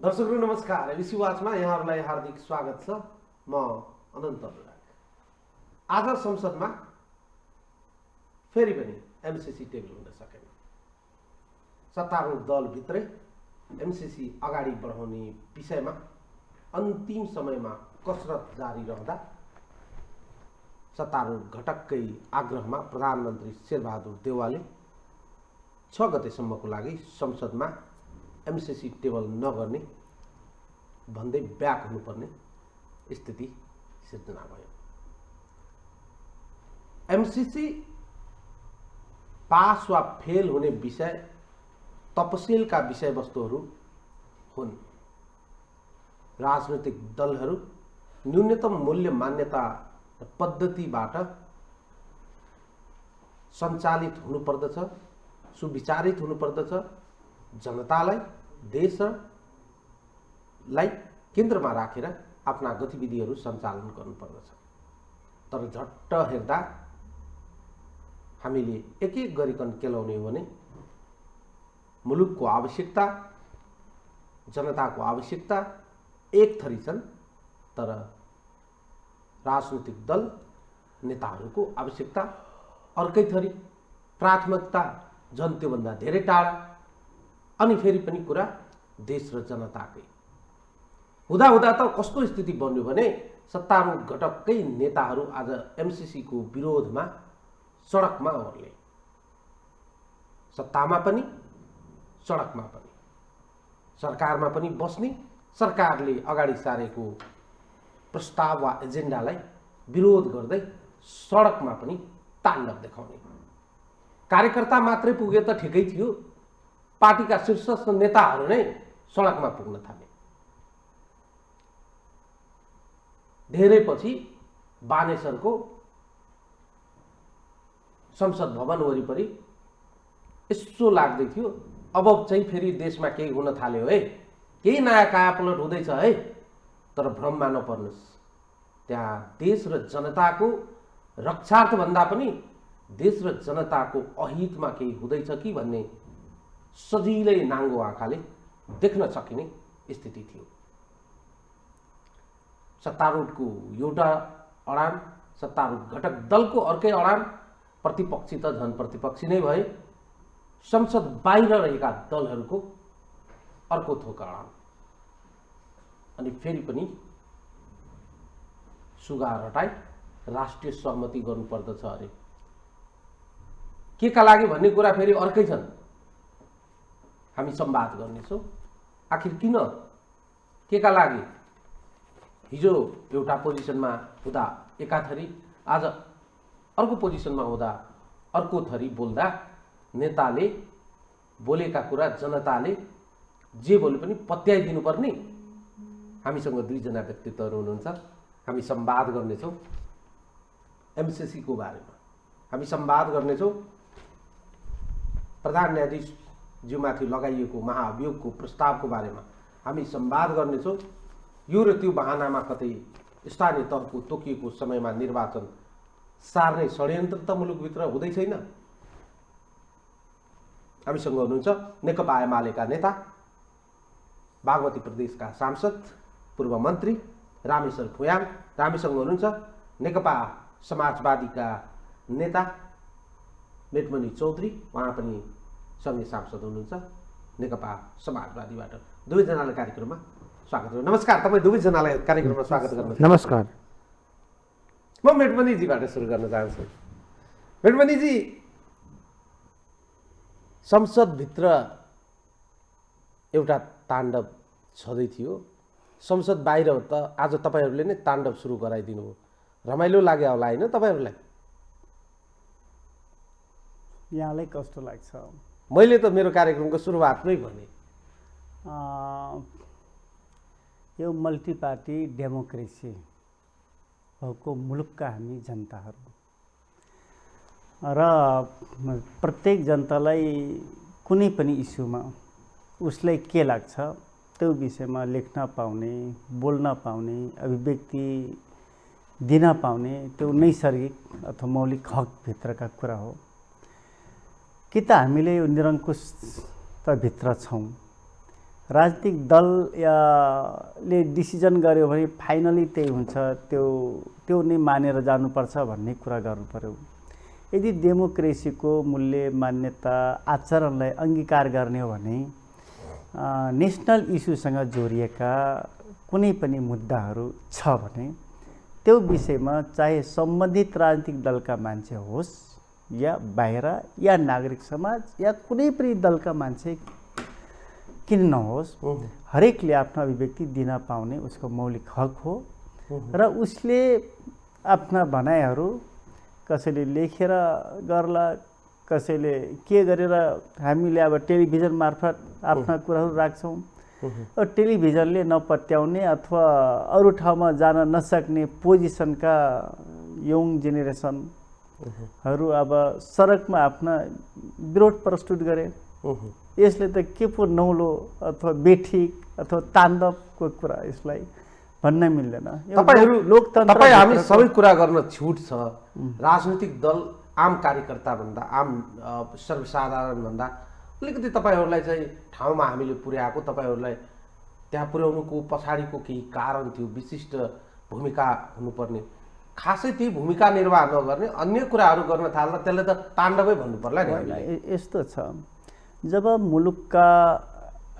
दर्शकहरू नमस्कार। एबिसी वाचमा यहाँहरूलाई हार्दिक स्वागत छ। म अनन्त अनुराग। आज संसदमा फेरि पनि एमसीसी टेबल हुन सकेन। सत्तारूढ दलभित्रै एमसीसी अगाडि बढाउने विषयमा अन्तिम समयमा कसरत जारी रहँदा सत्तारूढ घटककै आग्रहमा प्रधानमन्त्री शेरबहादुर देउवाले 6 गतेसम्मको लागि संसदमा एमसीसी टेबल नगर्ने भन्दै ब्याक हुनुपर्ने स्थिति सिर्जना भयो। एमसीसी पास वा फेल हुने विषय तपसिलका विषयवस्तुहरू हुन्। राजनैतिक दलहरू न्यूनतम मूल्य मान्यता पद्धतिबाट सञ्चालित हुनुपर्दछ, सुविचारित हुनुपर्दछ, जनतालाई देशलाई केन्द्रमा राखेर आफ्ना गतिविधिहरू सञ्चालन गर्नुपर्दछ। तर झट्ट हेर्दा हामीले एक एक गरिकन केलाउने हो भने मुलुकको आवश्यकता, जनताको आवश्यकता एक थरी छन्, तर राजनैतिक दल नेताहरूको आवश्यकता अर्कै थरी, प्राथमिकता झन् त्योभन्दा धेरै टाढा। अनि फेरि पनि कुरा देश र जनताकै हुँदा हुँदा त कस्तो स्थिति बन्यो भने सत्तारूढ घटककै नेताहरू आज एमसीसी को विरोधमा सडकमा ओर्ले। सत्तामा पनि सडकमा पनि, सरकारमा पनि बस्ने, सरकारले अगाडि सारेको प्रस्ताव वा एजेन्डालाई विरोध गर्दै सडकमा पनि ताण्डव देखाउने। कार्यकर्ता मात्रै पुगे त ठिकै थियो, पार्टीका शीर्षस्थ नेताहरू नै सडकमा पुग्न थाले। धेरै पछि बानेश्वरको संसद भवन वरिपरि यसो लाग्दै थियो, अब चाहिँ फेरि देशमा केही हुन थाल्यो है, केही नयाँ कायापलट हुँदैछ है। तर भ्रममा नपर्नुहोस्, त्यहाँ देश र जनताको रक्षार्थ भन्दा पनि देश र जनताको अहितमा केही हुँदैछ कि भन्ने सजिलै नाङ्गो आँखाले देख्न सकिने स्थिति थियो। सत्तारूढको एउटा अडान, सत्तारूढ घटक दलको अर्कै अडान, प्रतिपक्षी त झन् प्रतिपक्षी नै भए, संसद बाहिर रहेका दलहरूको अर्को थोक अडान। अनि फेरि पनि सुगा हटाई राष्ट्रिय सहमति गर्नुपर्दछ अरे। के का लागि भन्ने कुरा फेरि अर्कै छन्। हामी संवाद गर्नेछौँ। आखिर किन, के का लागि? हिजो एउटा पोजिसनमा हुँदा एकाथरी, आज अर्को पोजिसनमा हुँदा अर्को थरी बोल्दा नेताले बोलेका कुरा जनताले जे बोले पनि पत्याइदिनु पर्ने। हामीसँग दुईजना व्यक्तित्वहरू हुनुहुन्छ। हामी संवाद गर्नेछौँ एमसीसी को बारेमा। हामी संवाद गर्नेछौँ प्रधान न्यायाधीश ज्यूमाथि लगाइएको महाअभियोगको प्रस्तावको बारेमा। हामी संवाद गर्नेछौँ यो र त्यो बहानामा कतै स्थानीय तहको तोकिएको समयमा निर्वाचन सार्ने षड्यन्त्र त मुलुकभित्र हुँदै छैन। हामीसँग हुनुहुन्छ नेकपा एमालेका नेता, बागमती प्रदेशका सांसद, पूर्व मन्त्री रामेश्वर भुयाल। हामीसँग हुनुहुन्छ नेकपा समाजवादीका नेता मेटमणि चौधरी, उहाँ पनि सँगै सांसद हुनुहुन्छ नेकपा समाजवादीबाट। दुवैजनालाई कार्यक्रममा स्वागत गर्छु। नमस्कार, तपाईँ दुवैजनालाई कार्यक्रममा स्वागत गर्नु। नमस्कार। म मेटमणिजीबाट सुरु गर्न चाहन्छु। मेटमणिजी, संसदभित्र एउटा ताण्डव छँदै थियो, संसद बाहिर त आज तपाईँहरूले नै ताण्डव सुरु गराइदिनु हो। रमाइलो लाग्यो होला होइन तपाईँहरूलाई? यहाँलाई कस्तो लाग्छ? मैले त मेरो कार्यक्रमको सुरुवातमै भने यो मल्टी पार्टी डेमोक्रेसी भएको मुलुकका हामी जनताहरू र प्रत्येक जनतालाई कुनै पनि इस्युमा उसलाई के लाग्छ त्यो विषयमा लेख्न पाउने, बोल्न पाउने, अभिव्यक्ति दिन पाउने त्यो नैसर्गिक अथवा मौलिक हकभित्रका कुरा हो। कि त हामीले यो निरङ्कुश भित्र छौँ राजनीतिक दल ले डिसिजन गर्यो भने फाइनली त्यही हुन्छ, त्यो नै मानेर जानुपर्छ भन्ने कुरा गर्नु पर्यो। यदि डेमोक्रेसीको मूल्य मान्यता आचरणलाई अङ्गीकार गर्ने हो भने नेसनल इस्युसँग जोडिएका कुनै पनि मुद्दाहरू छ भने त्यो विषयमा चाहे सम्बन्धित राजनीतिक दलका मान्छे होस् या बाहिर या नागरिक समाज या कुनै पनि दलका मान्छे किन नहोस्, हरेकले आफ्नो अभिव्यक्ति दिन पाउने उसको मौलिक हक हो र उसले आफ्ना भनाइहरू कसैले लेखेर गर्ला, कसैले के गरेर हामीले अब टेलिभिजन मार्फत आफ्ना कुराहरू राख्छौँ। टेलिभिजनले नपत्याउने अथवा अरू ठाउँमा जान नसक्ने पोजिसनका यङ जेनेरेसनहरू अब सडकमा आफ्ना विरोध प्रस्तुत गरे। यसले त के पो नौलो अथवा बेठिक अथवा ताण्डवको कुरा यसलाई भन्न मिल्दैन। तपाईहरु लोकतन्त्र तपाई हामी सबै कुरा गर्न छुट छ। राजनीतिक दल आम कार्यकर्ता भन्दा आम सर्वसाधारण भन्दा अलिकति तपाईहरुलाई चाहिँ ठाउँमा हामीले पुर्याएको, तपाईहरुलाई त्यहाँ पुर्याउनुको पछाडिको केही कारण थियो, विशिष्ट भूमिका हुनुपर्ने, खासै त्यही भूमिका निर्वाह नगर्ने अन्य कुराहरू गर्न थाल्दा त्यसलाई त ताण्डवै भन्नु पर्ला नि हामीलाई। यस्तो छ, जब मुलुकका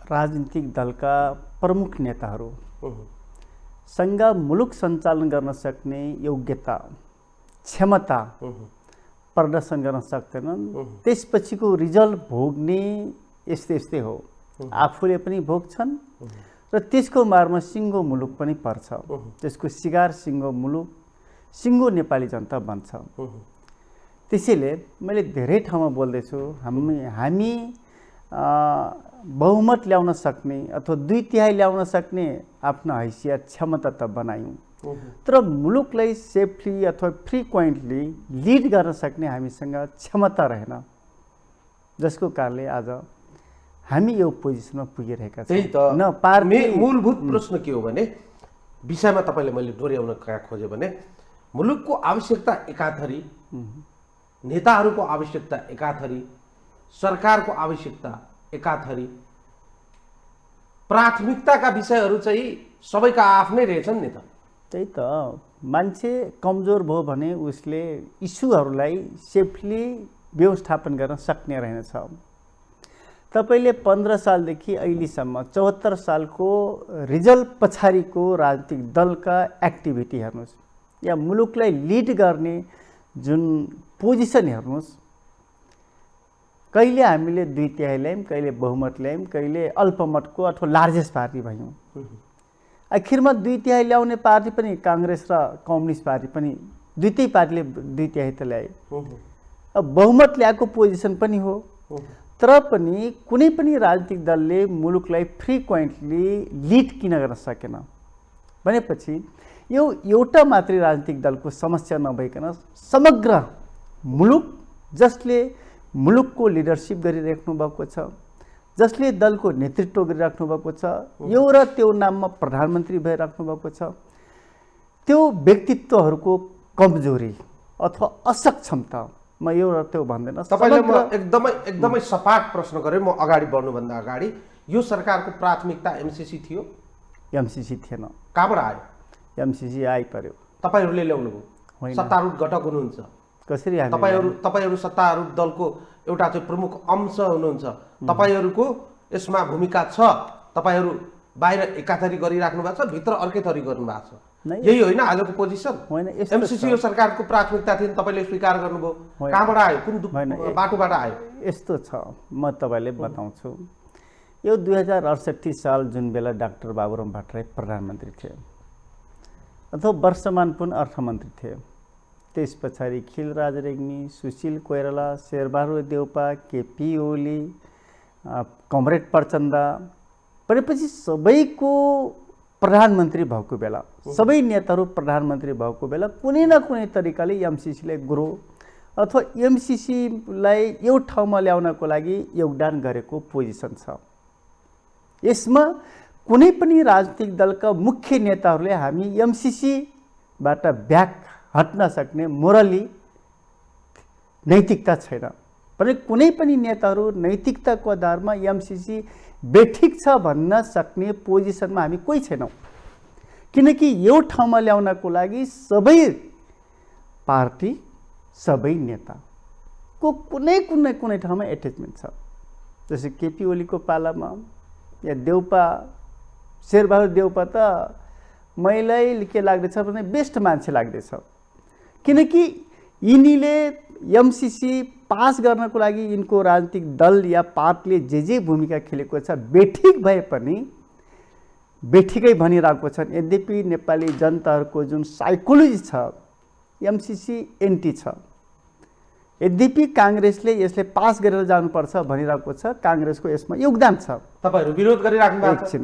राजनीतिक दलका प्रमुख नेताहरू सँग मुलुक सञ्चालन गर्न सक्ने योग्यता क्षमता प्रदर्शन गर्न सक्दैनन्, त्यसपछिको रिजल्ट भोग्ने यस्तै हो। आफूले पनि भोग्छन् र त्यसको मारमा सिङ्गो मुलुक पनि पर्छ। त्यसको शिकार सिङ्गो मुलुक, सिङ्गो नेपाली जनता बन्छ। त्यसैले मैले धेरै ठाउँमा बोल्दैछु, हामी बहुमत ल्याउन सक्ने अथवा 2/3 ल्याउन सक्ने आफ्नो हैसियत क्षमता त बनायौँ, तर मुलुकलाई सेफली अथवा फ्रिक्वेन्टली लिड गर्न सक्ने हामीसँग क्षमता रहेन, जसको कारणले आज हामी यो पोजिसनमा पुगिरहेका छौँ। त्यही त न पार्टी मूलभूत प्रश्न के हो भने विषयमा तपाईले मैले दोहोर्याउन खोजे भने मुलुकको आवश्यकता एकाथरी, नेताहरूको आवश्यकता एकाथरी, सरकारको आवश्यकता एकाथरी, प्राथमिकताका विषयहरू चाहिँ सबैका आफ्नै रहेछन् नि त। त्यही त, मान्छे कमजोर भयो भने उसले इस्युहरूलाई सेफली व्यवस्थापन गर्न सक्ने रहेनछ। तपाईले 15 सालदेखि अहिलेसम्म 74 सालको रिजल्ट पछाडिको राजनीतिक दलका एक्टिभिटी हेर्नुहोस् या मुलुकलाई लिड गर्ने जुन पोजिसन हेर्नुहोस्, कहिले हामीले 2/3 ल्यायौँ, कहिले बहुमत ल्यायौँ, कहिले अल्पमतको अथवा लार्जेस्ट पार्टी भयौँ। आखिरमा 2/3 ल्याउने पार्टी पनि काङ्ग्रेस र कम्युनिस्ट पार्टी पनि दुईटै पार्टीले 2/3 त ल्याए। अब बहुमत ल्याएको पोजिसन पनि हो, तर पनि कुनै पनि राजनीतिक दलले मुलुकलाई फ्रिक्वेन्टली लिड किन गर्न सकेन भनेपछि यो एउटा मात्रै राजनीतिक दलको समस्या नभइकन समग्र मुलुक, जसले मुलुकको लिडरसिप गरिराख्नु भएको छ, जसले दलको नेतृत्व गरिराख्नु भएको छ, यो र त्यो नाममा प्रधानमन्त्री भइराख्नु भएको छ, त्यो व्यक्तित्वहरूको कमजोरी अथवा असक्षमता, म यो र त्यो भन्दैन। तपाईले म एकदमै सपाट प्रश्न गरे, म अगाडि बढ्नुभन्दा अगाडि यो सरकारको प्राथमिकता एमसीसी थियो? एमसीसी थिएन। कहाँबाट आयो? एमसीसी आइपर्यो। तपाईहरूले ल्याउनु भयो, सत्तारूढ घटक हुनुहुन्छ। कसरी तपाईहरू सत्तारूढ दलको एउटा चाहिँ प्रमुख अंश हुनुहुन्छ। तपाईहरूको यसमा भूमिका छ। तपाईहरू बाहिर एकाथरी गरिराख्नु भएको छ, भित्र अर्कै थरी गर्नु भएको छ। यही होइन आजको पोजिसन? होइन, एमसीसी यो सरकारको प्राथमिकता थियो, तपाईले स्वीकार गर्नुभयो। कहाँबाट आयो, कुन बाटोबाट आयो? यस्तो छ, म तपाईलाई बताउँछु। यो 2068 साल जुन बेला डाक्टर बाबुराम भट्टराई प्रधानमन्त्री थिए अथवा वर्षमान पुन अर्थमन्त्री थिए, त्यस पछाडि खिलराज रेग्मी, सुशील कोइराला, शेरबहादुर देउपा, केपी ओली, कमरेड प्रचण्ड भनेपछि सबैको प्रधानमन्त्री भएको बेला, सबै नेताहरू प्रधानमन्त्री भएको बेला कुनै न कुनै तरिकाले एमसीसीलाई ग्रो अथवा एमसीसीलाई यो ठाउँमा ल्याउनको लागि योगदान गरेको पोजिसन छ। यसमा कुनै पनि राजनीतिक दलका मुख्य नेताहरूले हामी एमसीसीबाट ब्याक हट्न सक्ने मोरली नैतिकता छैन। भने कुनै पनि नेताहरू नैतिकताको आधारमा एमसीसी बेठिक छ भन्न सक्ने पोजिसनमा हामी कोही छैनौँ। किनकि यो ठाउँमा ल्याउनको लागि सबै पार्टी सबै नेताको कुनै ठाउँमा एट्याचमेन्ट छ। जस्तै केपी ओलीको पालामा या देउपा शेरबहादुर देउपा त मलाई के लाग्दैछ भने बेस्ट मान्छे लाग्दैछ। किनकि यिनीले एमसीसी पास गर्नको लागि यिनको राजनीतिक दल या पार्टीले जे भूमिका खेलेको छ बेठिक भए पनि बेठिकै भनिरहेको छन्। यद्यपि नेपाली जनताहरूको जुन साइकोलोजी छ एमसीसी एन्टी छ। यद्यपि काङ्ग्रेसले यसले पास गरेर जानुपर्छ भनिरहेको छ, काङ्ग्रेसको यसमा योगदान छ। तपाईहरु विरोध गरिराख्नु भएको छ।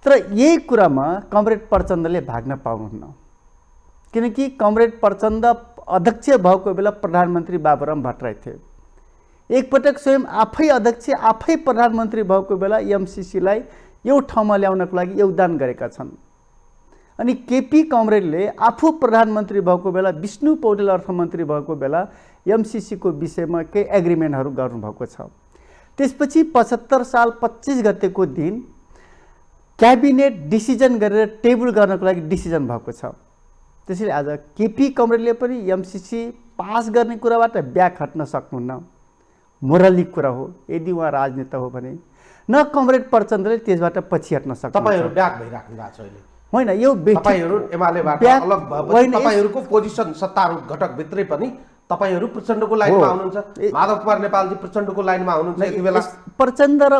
तर यही कुरामा कमरेड प्रचण्डले भाग्न पाउनुहुन्न। किनकि कमरेड प्रचण्ड अध्यक्ष भएको बेला प्रधानमन्त्री बाबुराम भट्टराई थिए। एकपटक स्वयं आफै अध्यक्ष आफै प्रधानमन्त्री भएको बेला एमसीसीलाई यो ठाउँमा ल्याउनको लागि योगदान गरेका छन्। अनि केपी कमरेडले आफू प्रधानमन्त्री भएको बेला, विष्णु पौडेल अर्थमन्त्री भएको बेला एमसीसीको विषयमा केही एग्रिमेन्टहरू गर्नुभएको छ। त्यसपछि 75 साल 25 गतेको दिन क्याबिनेट डिसिजन गरेर टेबल गर्नको लागि डिसिजन भएको छ। त्यसैले आज केपी कमरेडले पनि एमसीसी पास गर्ने कुराबाट ब्याक हट्न सक्नुहुन्न। मोरलिक कुरा हो। यदि उहाँ राजनेता हो भने न कमरेड प्रचण्डले त्यसबाट पछि हट्न सक्छ। तपाईहरु ब्याक भइराख्नु भएको छ अहिले। होइन, यो तपाईहरु एमालेबाट अलग भएपछि तपाईहरुको पोजिसन सत्तारूढ घटक भित्रै पनि तपाईहरु प्रचण्डको लाइनमा हुनुहुन्छ। माधव कुमार नेपालजी प्रचण्डको लाइनमा हुनुहुन्छ। यति बेला प्रचण्ड र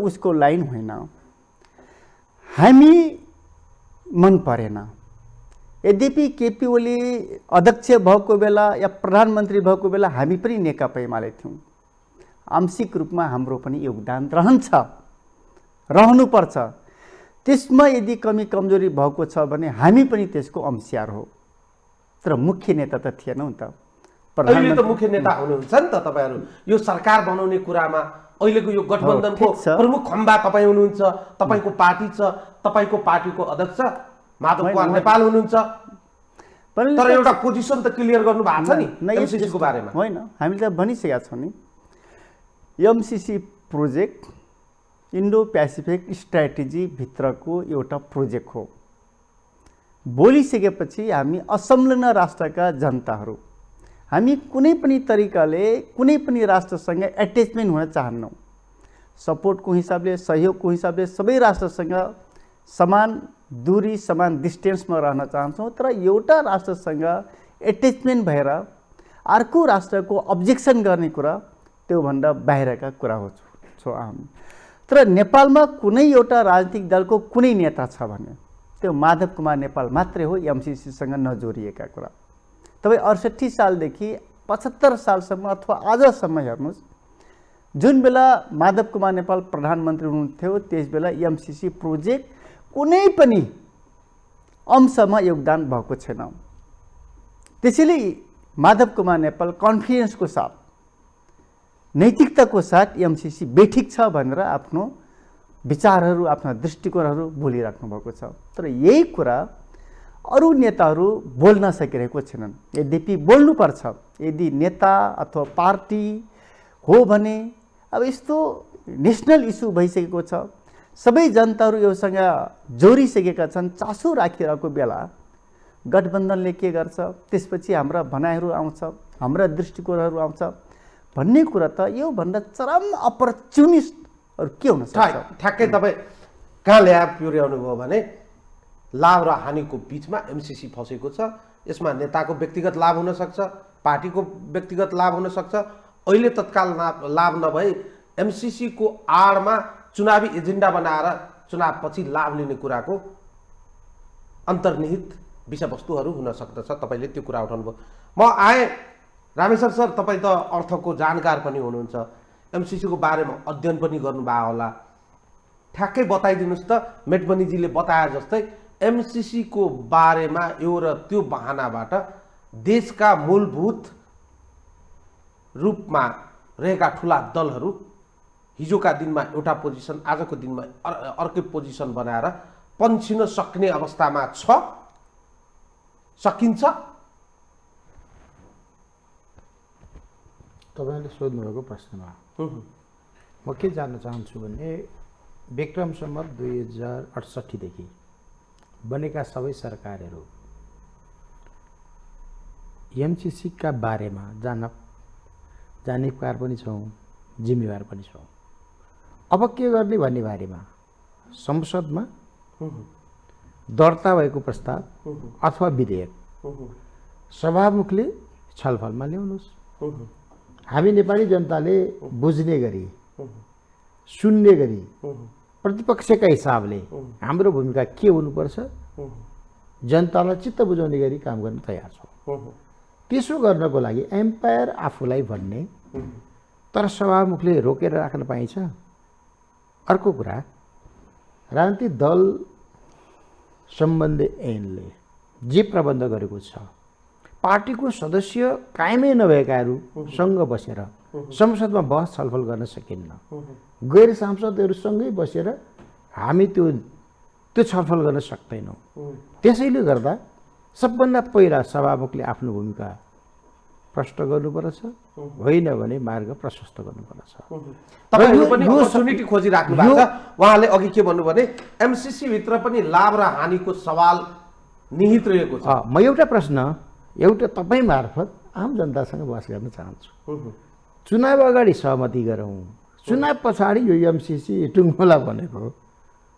उसको लाइन होइन, हामी मन परेन। यद्यपि केपी ओली अध्यक्ष भएको बेला या प्रधानमन्त्री भएको बेला हामी पनि नेकपा एमाले थियौँ। आंशिक रूपमा हाम्रो पनि योगदान रहनुपर्छ। त्यसमा यदि कमी कमजोरी भएको छ भने हामी पनि त्यसको अंशियार हो। तर मुख्य नेता त थिएनौँ त। अहिले त मुख्य नेता हुनुहुन्छ नि त तपाईहरु। यो सरकार बनाउने कुरामा अहिलेको यो गठबन्धनको प्रमुख खम्बा तपाईँ हुनुहुन्छ। तपाईको पार्टी छ, तपाईको पार्टीको अध्यक्ष माधव कुमार नेपाल हुनुहुन्छ। तर एउटा पोजिसन त क्लियर गर्नु भएको छ नि एमसीसीको बारेमा। होइन, हामीले त भनिसकेका छौँ नि, MCC project Indo Pacific strategy भित्रको एउटा प्रोजेक्ट हो। बोलिसकेपछि हामी असंलग्न राष्ट्रका जनताहरू हामी कुनै पनि तरिकाले कुनै पनि राष्ट्रसँग एट्याचमेन्ट हुन चाहन्नौँ। सपोर्टको हिसाबले, सहयोगको हिसाबले सबै राष्ट्रसँग समान दूरी, समान डिस्टेन्समा रहन चाहन्छौँ। तर एउटा राष्ट्रसँग एट्याचमेन्ट भएर अर्को राष्ट्रको अब्जेक्सन गर्ने कुरा त्योभन्दा बाहिरका कुरा हो। तर नेपालमा कुनै एउटा राजनीतिक दलको कुनै नेता छ भने त्यो माधव कुमार नेपाल मात्रै हो एमसीसीसँग नजोडिएका कुरा। तपाईँ 68 सालदेखि 75 सालसम्म अथवा आजसम्म हेर्नुहोस्, जुन बेला माधव कुमार नेपाल प्रधानमन्त्री हुनुहुन्थ्यो त्यस बेला एमसीसी प्रोजेक्ट कुनै पनि अंशमा योगदान भएको छैन। त्यसैले माधव कुमार नेपाल कन्फिडेन्सको साथ, नैतिकताको साथ एमसीसी बेठिक छ भनेर आफ्नो विचारहरू, आफ्ना दृष्टिकोणहरू बोलिराख्नु भएको छ। तर यही कुरा अरू नेताहरू बोल्न सकिरहेको छैनन्। यद्यपि बोल्नुपर्छ। यदि नेता अथवा पार्टी हो भने अब यस्तो नेसनल इस्यु भइसकेको छ, सबै जनताहरू योसँग जोडिसकेका छन्, चासो राखिरहेको बेला गठबन्धनले के गर्छ, त्यसपछि हाम्रा भनाइहरू आउँछ, हाम्रा दृष्टिकोणहरू आउँछ भन्ने कुरा त यो भन्दा चरम अपर्च्युनिस्टहरू के हुन सक्छ। ठ्याक्कै तपाईँ कहाँ ल्याएर पुर्याउनु भयो भने लाभ र हानिको बिचमा एमसीसी फसेको छ। यसमा नेताको व्यक्तिगत लाभ हुन सक्छ, पार्टीको व्यक्तिगत लाभ हुन सक्छ। अहिले तत्काल लाभ नभई एमसीसीको आडमा चुनावी एजेन्डा बनाएर चुनावपछि लाभ लिने कुराको अन्तर्निहित विषयवस्तुहरू हुन सक्दछ। तपाईँले त्यो कुरा उठाउनु भयो। म आएँ रामेश्वर सर, तपाईँ त अर्थको जानकार पनि हुनुहुन्छ, एमसीसीको बारेमा अध्ययन पनि गर्नुभयो होला। ठ्याक्कै बताइदिनुहोस् त, मेटमनीजीले बताए जस्तै एमसीसीको बारेमा यो र त्यो बहानाबाट देशका मूलभूत रूपमा रहेका ठुला दलहरू हिजोका दिनमा एउटा पोजिसन, आजको दिनमा अर्कै पोजिसन बनाएर पन्छिन सक्ने अवस्थामा सकिन्छ। तपाईँले सोध्नुभएको प्रश्नमा म के जान्न चाहन्छु भने विक्रम सम्वत 2068 देखि बनेका सबै सरकारहरू एमसिसी का बारेमा जानेकार पनि छौँ, जिम्मेवार पनि छौँ। अब के गर्ने भन्ने बारेमा संसदमा दर्ता भएको प्रस्ताव अथवा विधेयक सभामुखले छलफलमा ल्याउनुहोस्। हामी नेपाली जनताले बुझ्ने गरी, सुन्ने गरी प्रतिपक्षका हिसाबले हाम्रो भूमिका के हुनुपर्छ जनतालाई चित्त बुझाउने गरी काम गर्न तयार छौँ। त्यसो गर्नको लागि एम्पायर आफूलाई भन्ने, तर सभामुखले रोकेर राख्न पाइन्छ। अर्को कुरा, राजनीतिक दल सम्बन्धी ऐनले जे प्रबन्ध गरेको छ, पार्टीको सदस्य कायमै नभएकाहरूसँग बसेर संसदमा बहस छलफल गर्न सकिन्न। गैर सांसदहरूसँगै बसेर हामी त्यो छलफल गर्न सक्दैनौँ। त्यसैले गर्दा सबभन्दा पहिला सभामुखले आफ्नो भूमिका प्रष्ट गर्नुपर्छ, होइन भने मार्ग प्रशस्त गर्नुपर्छ। तपाईहरु पनि अपर्चुनिटी खोजिराख्नु भएको छ। उहाँले अघि के भन्नु भने एमसिसी भित्र पनि लाभ र हानिको सवाल निहित रहेको छ। म एउटा प्रश्न तपाईँ मार्फत आम जनतासँग बहस गर्न चाहन्छु। चुनाव अगाडि सहमति गरौँ, चुनाव पछाडि यो एमसिसी टुङ्गोला भनेको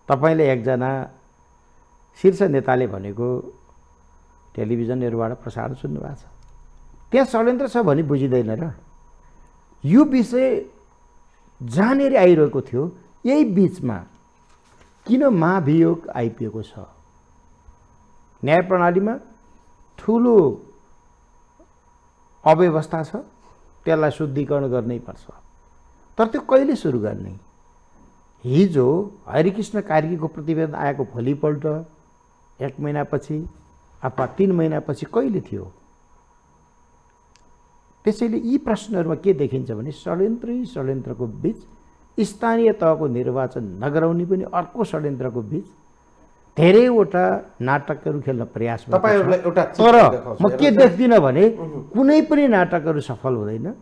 तपाईँले एकजना शीर्ष नेताले भनेको टेलिभिजनहरूबाट प्रसारण सुन्नुभएको छ। त्यहाँ षड्यन्त्र छ भने बुझिँदैन र? यो विषय जहाँनिर आइरहेको थियो, यही बिचमा किन महाभियोग आइपुगेको छ? न्याय प्रणालीमा ठुलो अव्यवस्था छ, त्यसलाई शुद्धिकरण गर्नै पर्छ। तर त्यो कहिले सुरु गर्ने? हिजो हरिकृष्ण कार्कीको प्रतिवेदन आएको भोलिपल्ट, 1 महिनापछि अथवा 3 महिनापछि कहिले थियो? त्यसैले यी प्रश्नहरूमा के देखिन्छ भने षड्यन्त्रको बीच स्थानीय तहको निर्वाचन नगराउने पनि अर्को षड्यन्त्रको बीच धेरैवटा नाटकहरू खेल्न प्रयास तर म के देख्दिनँ भने कुनै पनि नाटकहरू सफल हुँदैन।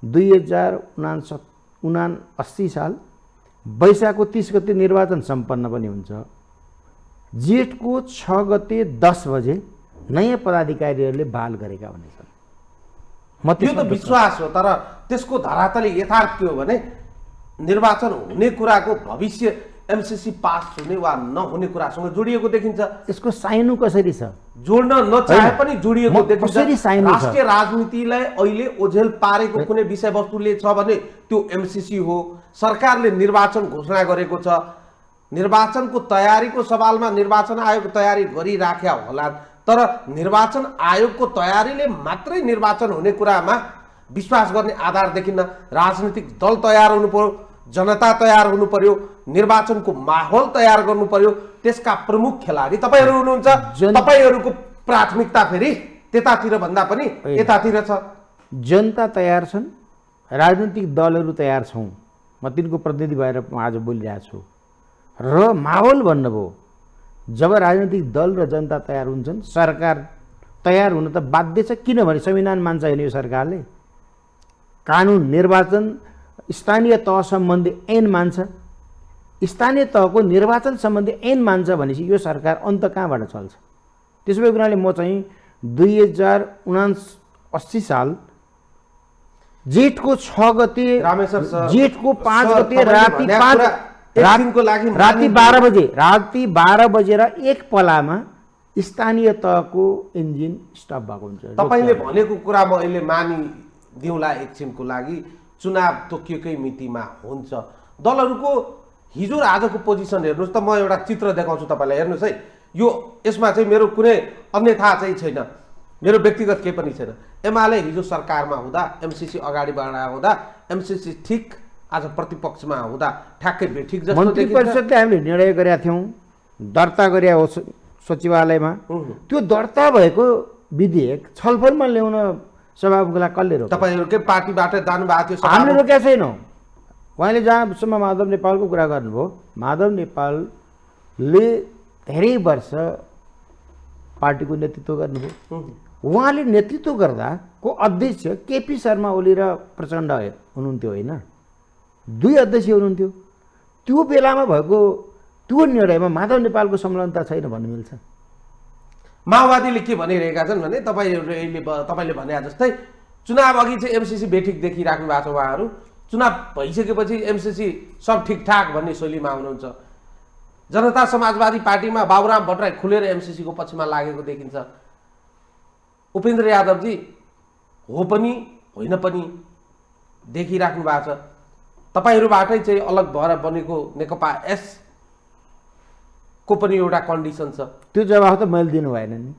2079 साल वैशाखको 30 गते निर्वाचन सम्पन्न पनि हुन्छ। जेठको 6 गते 10 बजे नयाँ पदाधिकारीहरूले बहाल गरेका हुनेछन्। यो त विश्वास हो, तर त्यसको धरातल यथार्थ के हो भने निर्वाचन हुने कुराको भविष्य एमसिसी पास हुने वा नहुने कुरासँग जोडिएको देखिन्छ। यसको साइनो कसरी छ? जोड्न नचाहे पनि जोडिएको देखिन्छ। साइनो राष्ट्रिय राजनीतिलाई अहिले ओझेल पारेको कुनै विषयवस्तुले छ भने त्यो एमसिसी हो। सरकारले निर्वाचन घोषणा गरेको छ, निर्वाचनको तयारीको सवालमा निर्वाचन आयोग तयारी गरिराख्या होला, तर निर्वाचन आयोगको तयारीले मात्रै निर्वाचन हुने कुरामा विश्वास गर्ने आधार देखिन्न। राजनीतिक दल तयार हुनु पर्यो, जनता तयार हुनु पर्यो, निर्वाचनको माहौल तयार गर्नु पर्यो। त्यसका प्रमुख खेलाडी तपाईहरु हुनुहुन्छ। तपाईहरुको प्राथमिकता फेरि त्यतातिर भन्दा पनि यतातिर छ। जनता तयार छन्, राजनीतिक दलहरू तयार छौँ। म तिनको प्रतिनिधि भएर आज बोलिरहेको छु। र माहौल भन्नुभयो, जब राजनीतिक दल र जनता तयार हुन्छन्, सरकार तयार हुन त बाध्य छ। किनभने संविधान मान्छ होइन यो सरकारले, कानुन, निर्वाचन, स्थानीय तह सम्बन्धी ऐन मान्छ। स्थानीय तहको निर्वाचन सम्बन्धी ऐन मान्छ भनेपछि यो सरकार अन्त कहाँबाट चल्छ? त्यसो भएको हुनाले म चाहिँ 2079 साल जेठको 6 गते, जेठको 5 गते राति 12 बजे र 1 पलामा स्थानीय तहको इन्जिन स्टप भएको हुन्छ। तपाईले भनेको कुरा म अहिले मानिदिउँला एकछिनको लागि। चुनाव तोकिएकै मितिमा हुन्छ। दलहरूको हिजो र आजको पोजिसन हेर्नुहोस् त। म एउटा चित्र देखाउँछु तपाईँलाई, हेर्नुहोस् है। यो यसमा चाहिँ मेरो कुनै अन्यथा चाहिँ छैन, मेरो व्यक्तिगत केही पनि छैन। एमाले हिजो सरकारमा हुँदा, एमसिसी अगाडि बढाएर हुँदा, एमसिसी ठिक आज प्रतिपक्षमा हुँदा ठ्याक्कै बेठिक जस्तो मन्त्री परिषदले हामीले निर्णय गरेका थियौँ, दर्ता गरे हो सचिवालयमा। त्यो दर्ता भएको विधेयक छलफलमा ल्याउन सभामुखलाई कसले रोक्यो? तपाईहरुकै पार्टीबाट जानु भएको थियो। हामीले रोकेका छैनौँ। उहाँले जहाँसम्म माधव नेपालको कुरा गर्नुभयो, माधव नेपालले धेरै वर्ष पार्टीको नेतृत्व गर्नुभयो। उहाँले नेतृत्व गर्दा को अध्यक्ष केपी शर्मा ओली र प्रचण्ड हुनुहुन्थ्यो होइन, 2 अध्यक्ष हुनुहुन्थ्यो। त्यो बेलामा भएको त्यो निर्णयमा माधव नेपालको संलग्नता छैन भन्नु मिल्छ? माओवादीले के भनिरहेका छन् भने तपाईँले भने जस्तै चुनाव अघि चाहिँ एमसीसी बेठिक देखिराख्नु भएको छ उहाँहरू, चुनाव भइसकेपछि एमसीसी सब ठिकठाक भन्ने शैलीमा आउनुहुन्छ। जनता समाजवादी पार्टीमा बाबुराम भट्टराई खुलेर एमसीसीको पक्षमा लागेको देखिन्छ। उपेन्द्र यादवजी हो पनि होइन पनि देखिराख्नु भएको छ। तपाईँहरूबाटै चाहिँ अलग भएर बनेको नेकपा एस को पनि एउटा कन्डिसन छ। त्यो जवाफ त मैले दिनु भएन नि।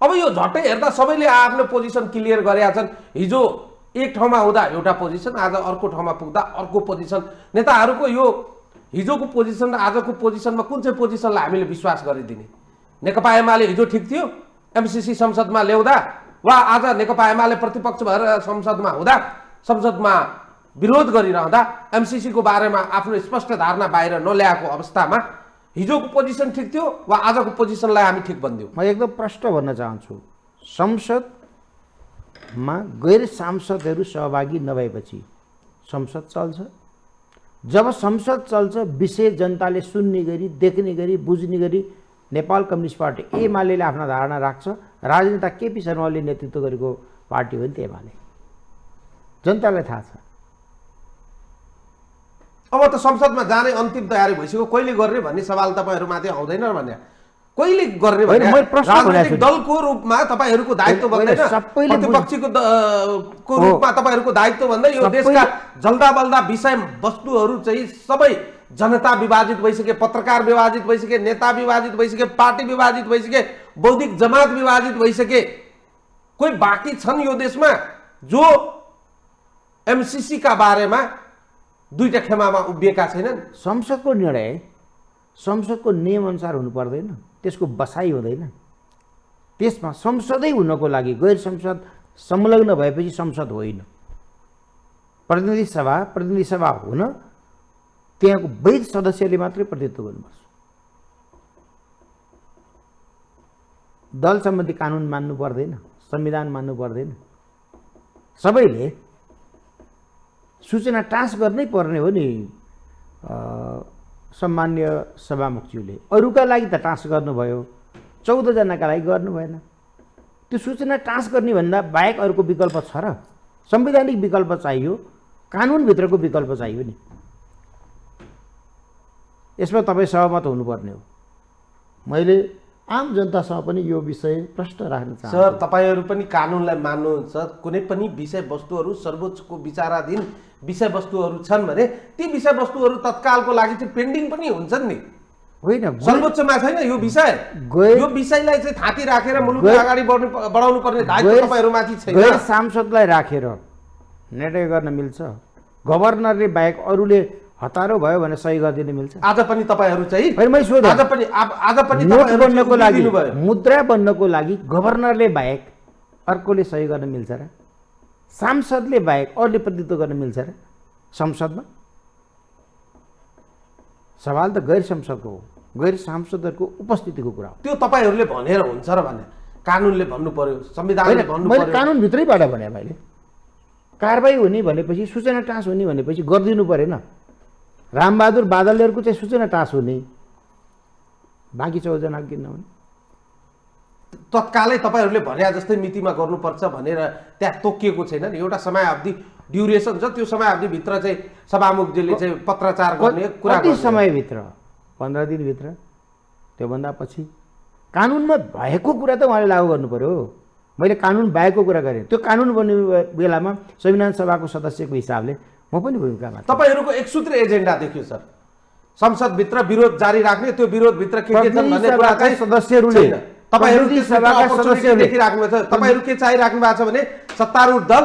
अब यो झट्टै हेर्दा सबैले आफ्नो पोजिसन क्लियर गरेका छन्। हिजो एक ठाउँमा हुँदा एउटा पोजिसन, आज अर्को ठाउँमा पुग्दा अर्को पोजिसन। नेताहरूको यो हिजोको पोजिसन र आजको पोजिसनमा कुन चाहिँ पोजिसनलाई हामीले विश्वास गरिदिने? नेकपा एमाले हिजो ठिक थियो एमसीसी संसदमा ल्याउँदा, वा आज नेकपा एमाले प्रतिपक्ष भएर संसदमा हुँदा, संसदमा विरोध गरिरहँदा एमसीसीको बारेमा आफ्नो स्पष्ट धारणा बाहिर नल्याएको अवस्थामा हिजोको पोजिसन ठिक थियो वा आजको पोजिसनलाई हामी ठिक भन्दियौँ? म एकदम प्रष्ट भन्न चाहन्छु, संसदमा गैर सांसदहरू सहभागी नभएपछि संसद चल्छ। जब संसद चल्छ, विषय जनताले सुन्ने गरी, देख्ने गरी, बुझ्ने गरी नेपाल कम्युनिस्ट पार्टी एमाले आफ्ना धारणा राख्छ। राजनेता केपी शर्माले नेतृत्व गरेको पार्टी हो नि त एमाले, जनतालाई थाहा छ। अब त संसदमा जाने अन्तिम तयारी भइसक्यो, कहिले गर्ने भन्ने सवाल तपाईँहरूमाथि आउँदैन भने? कहिले गर्ने भने राजनीतिक दलको रूपमा तपाईँहरूको दायित्व भन्दैन, प्रतिपक्षीको रूपमा तपाईँहरूको दायित्व भन्दै यो देशका जल्दा बल्दा विषय वस्तुहरू चाहिँ सबै जनता विभाजित भइसके, पत्रकार विभाजित भइसके, नेता विभाजित भइसके, पार्टी विभाजित भइसके, बौद्धिक जमात विभाजित भइसके। कोही बाँकी छन् यो देशमा जो एमसीसी का बारेमा दुईटा खेमामा उभिएका छैनन्? संसदको निर्णय संसदको नियम अनुसार हुनु पर्दैन, त्यसको बसाइ हुँदैन। त्यसमा संसदै हुनको लागि गैर संसद संलग्न भएपछि संसद होइन। प्रतिनिधि सभा हुन त्यहाँको वैध सदस्यले मात्रै प्रतिनिधित्व गर्नुपर्छ। दल सम्बन्धी कानुन मान्नु पर्दैन, संविधान मान्नु पर्दैन। सबैले सूचना टाँस गर्नै पर्ने हो नि। सम्मान्य सभामुखज्यूले अरूका लागि त टाँस गर्नुभयो, 14 जनाका लागि गर्नु भएन। त्यो सूचना टाँस गर्ने भन्दा बाहेक अरूको विकल्प छ र? संवैधानिक विकल्प चाहियो, कानुनभित्रको विकल्प चाहियो नि। यसमा तपाईँ सहमत हुनुपर्ने हो। मैले आम जनतासँग पनि यो विषय प्रश्न राख्न चाहन्छु। सर, तपाईँहरू पनि कानुनलाई मान्नुहुन्छ। कुनै पनि विषयवस्तुहरू सर्वोच्चको विचाराधीन विषयवस्तुहरू छन् भने ती विषयवस्तुहरू तत्कालको लागि चाहिँ पेन्डिङ पनि हुन्छन् नि। होइन, सर्वोच्चमा छैन यो विषय। यो विषयलाई चाहिँ थाती राखेर मुलुकलाई अगाडि बढाउनु पर्ने दायित्व तपाईँहरूमाथि छैन। गैर सांसदलाई राखेर निर्णय गर्न मिल्छ। गभर्नरले बाहेक अरूले हतारो भयो भने सही गरिदिन मिल्छ? आज पनि तपाईँहरू चाहिँ आज पनि नोट बन्नको लागि, मुद्रा बन्नको लागि गभर्नरले बाहेक अर्कोले सही गर्न मिल्छ र? सांसदले बाहेक अरूले प्रतिनिधित्व गर्न मिल्छ र संसदमा? सवाल त गैर संसदको हो, गैर सांसदहरूको उपस्थितिको कुरा हो। त्यो तपाईँहरूले भनेर हुन्छ र भने कानुनले भन्नु पर्यो, संविधानले भन्नु पर्यो। मैले कानुनभित्रैबाट भने मैले कारबाही हुने भनेपछि, सूचना टाँस हुने भनेपछि गरिदिनु परेन? रामबहादुर बादलहरूको चाहिँ सूचना टाँस हुने, बाँकी 14 जना किन नहुने? तत्कालै तपाईँहरूले भने जस्तै मितिमा गर्नुपर्छ भनेर त्यहाँ तोकिएको छैन नि। एउटा समयावधि ड्युरेसन छ, त्यो समयावधिभित्र चाहिँ सभामुखजीले चाहिँ पत्रचार गर्ने कुरा। कति समयभित्र? 15 दिनभित्र? त्योभन्दा पछि? कानुनमा भएको कुरा त उहाँले लागू गर्नु पर्यो। मैले कानुन बाहेकको कुरा गरेँ। त्यो कानुन बन्ने बेलामा संविधान सभाको सदस्यको हिसाबले म पनि भूमिकामा। तपाईँहरूको एकसूत्री एजेन्डा देखियो सर, संसदभित्र विरोध जारी राख्ने, त्यो विरोधभित्र के छन् भन्ने कुरा चाहिँ सदस्यहरूले, तपाईँहरू देखिराख्नु भएको छ। तपाईँहरू के चाहिराख्नु भएको छ भने सत्तारूढ दल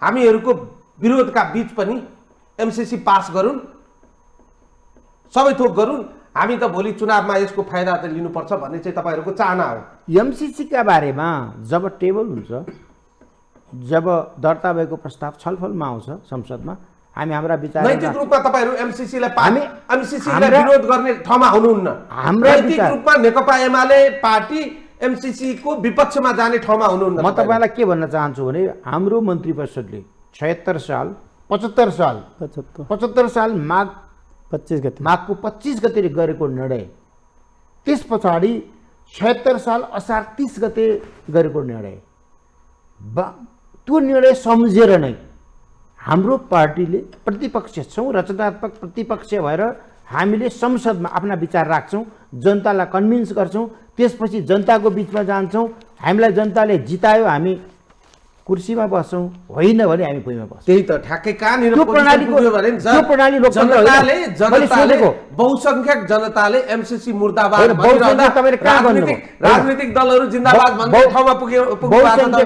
हामीहरूको विरोधका बीच पनि एमसीसी पास गरून्, सबै थोक गरून्, हामी त भोलि चुनावमा यसको फाइदा त लिनुपर्छ भन्ने चाहिँ तपाईँहरूको चाहना हो। एमसीसीका बारेमा जब टेबल हुन्छ, जब दर्ता भएको प्रस्ताव छलफलमा आउँछ संसदमा, हामी हाम्रा विचार नैतिक रूपमा तपाईँहरू एमसीसीलाई विरोध गर्ने ठाउँमा हुनुहुन्न। नैतिक रूपमा नेकपा एमाले पार्टी एमसीसी को विपक्षमा जाने ठाउँमा हुनुहुन्न। म तपाईँलाई के भन्न चाहन्छु भने हाम्रो मन्त्री परिषदले 76 साल 75 साल 75 साल माघ 25 गते माघको 25 गते गरेको निर्णय, त्यस पछाडि 76 साल असार 30 गते गरेको निर्णय, त्यो निर्णय सम्झेर नै हाम्रो पार्टीले प्रतिपक्ष छौँ, रचनात्मक प्रतिपक्ष भएर हामीले संसदमा आफ्ना विचार राख्छौँ, जनतालाई कन्भिन्स गर्छौँ, त्यसपछि जनताको बिचमा जान्छौँ। हामीलाई जनताले जितायो हामी कुर्सीमा बस्छौँ, होइन भने हामी भुइँमा बस्छौँ। त्यही त ठ्याक्कै कहाँनिर त्यो प्रणालीको त्यो प्रणाली जनताले बहुसंख्यक जनताले एमसीसी मुर्दाबाद राजनीतिक दलहरू जिन्दाबाद भन्ने ठाउँमा पुग्यो।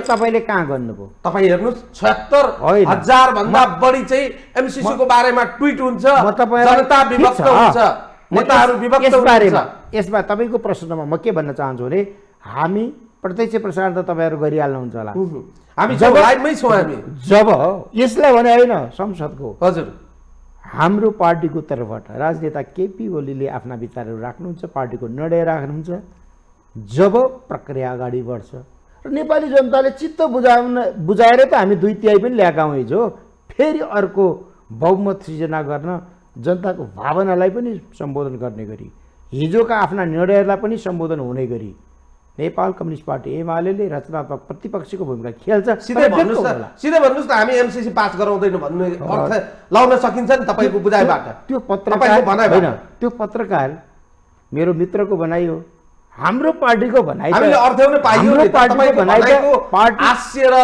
तपाईँले कहाँ गर्नुभयो? तपाईँ हेर्नुहोस् 76,000 भन्दा बढी चाहिँ एमसीसी को बारेमा ट्विट हुन्छ, जनता विभक्त हुन्छ, नेताहरू विभक्त हुन्छ। यसमा तपाईँको प्रश्नमा म के भन्न चाहन्छु भने हामी प्रत्यक्ष प्रसारण त तपाईँहरू गरिहाल्नुहुन्छ होला, हामी जब लाइभमै छौँ। हामी जब यसलाई भने होइन संसदको, हजुर हाम्रो पार्टीको तर्फबाट राजनेता केपी ओलीले आफ्ना विचारहरू राख्नुहुन्छ, पार्टीको निर्णय राख्नुहुन्छ। जब प्रक्रिया अगाडि बढ्छ र नेपाली जनताले चित्त बुझाएर त हामी 2/3 पनि ल्याएका हौँ हिजो, फेरि अर्को बहुमत सृजना गर्न जनताको भावनालाई पनि सम्बोधन गर्ने गरी, हिजोका आफ्ना निर्णयहरूलाई पनि सम्बोधन हुने गरी नेपाल कम्युनिस्ट पार्टी एमाले रचनात्मक प्रतिपक्षको भूमिका खेल्छ। सिधै भन्नुहोस् त हामी एमसीसी पास गराउँदैन भन्ने अर्थ लाउन सकिन्छ नि तपाईँको बुझाइबाट? त्यो पत्रकार त्यो पत्रकार मेरो मित्रको भनाइ हो, हाम्रो पार्टीको भनाइ हामीले अर्थ्याउन पाइयो नि। पार्टीको भनाइको पार्टी हास्य र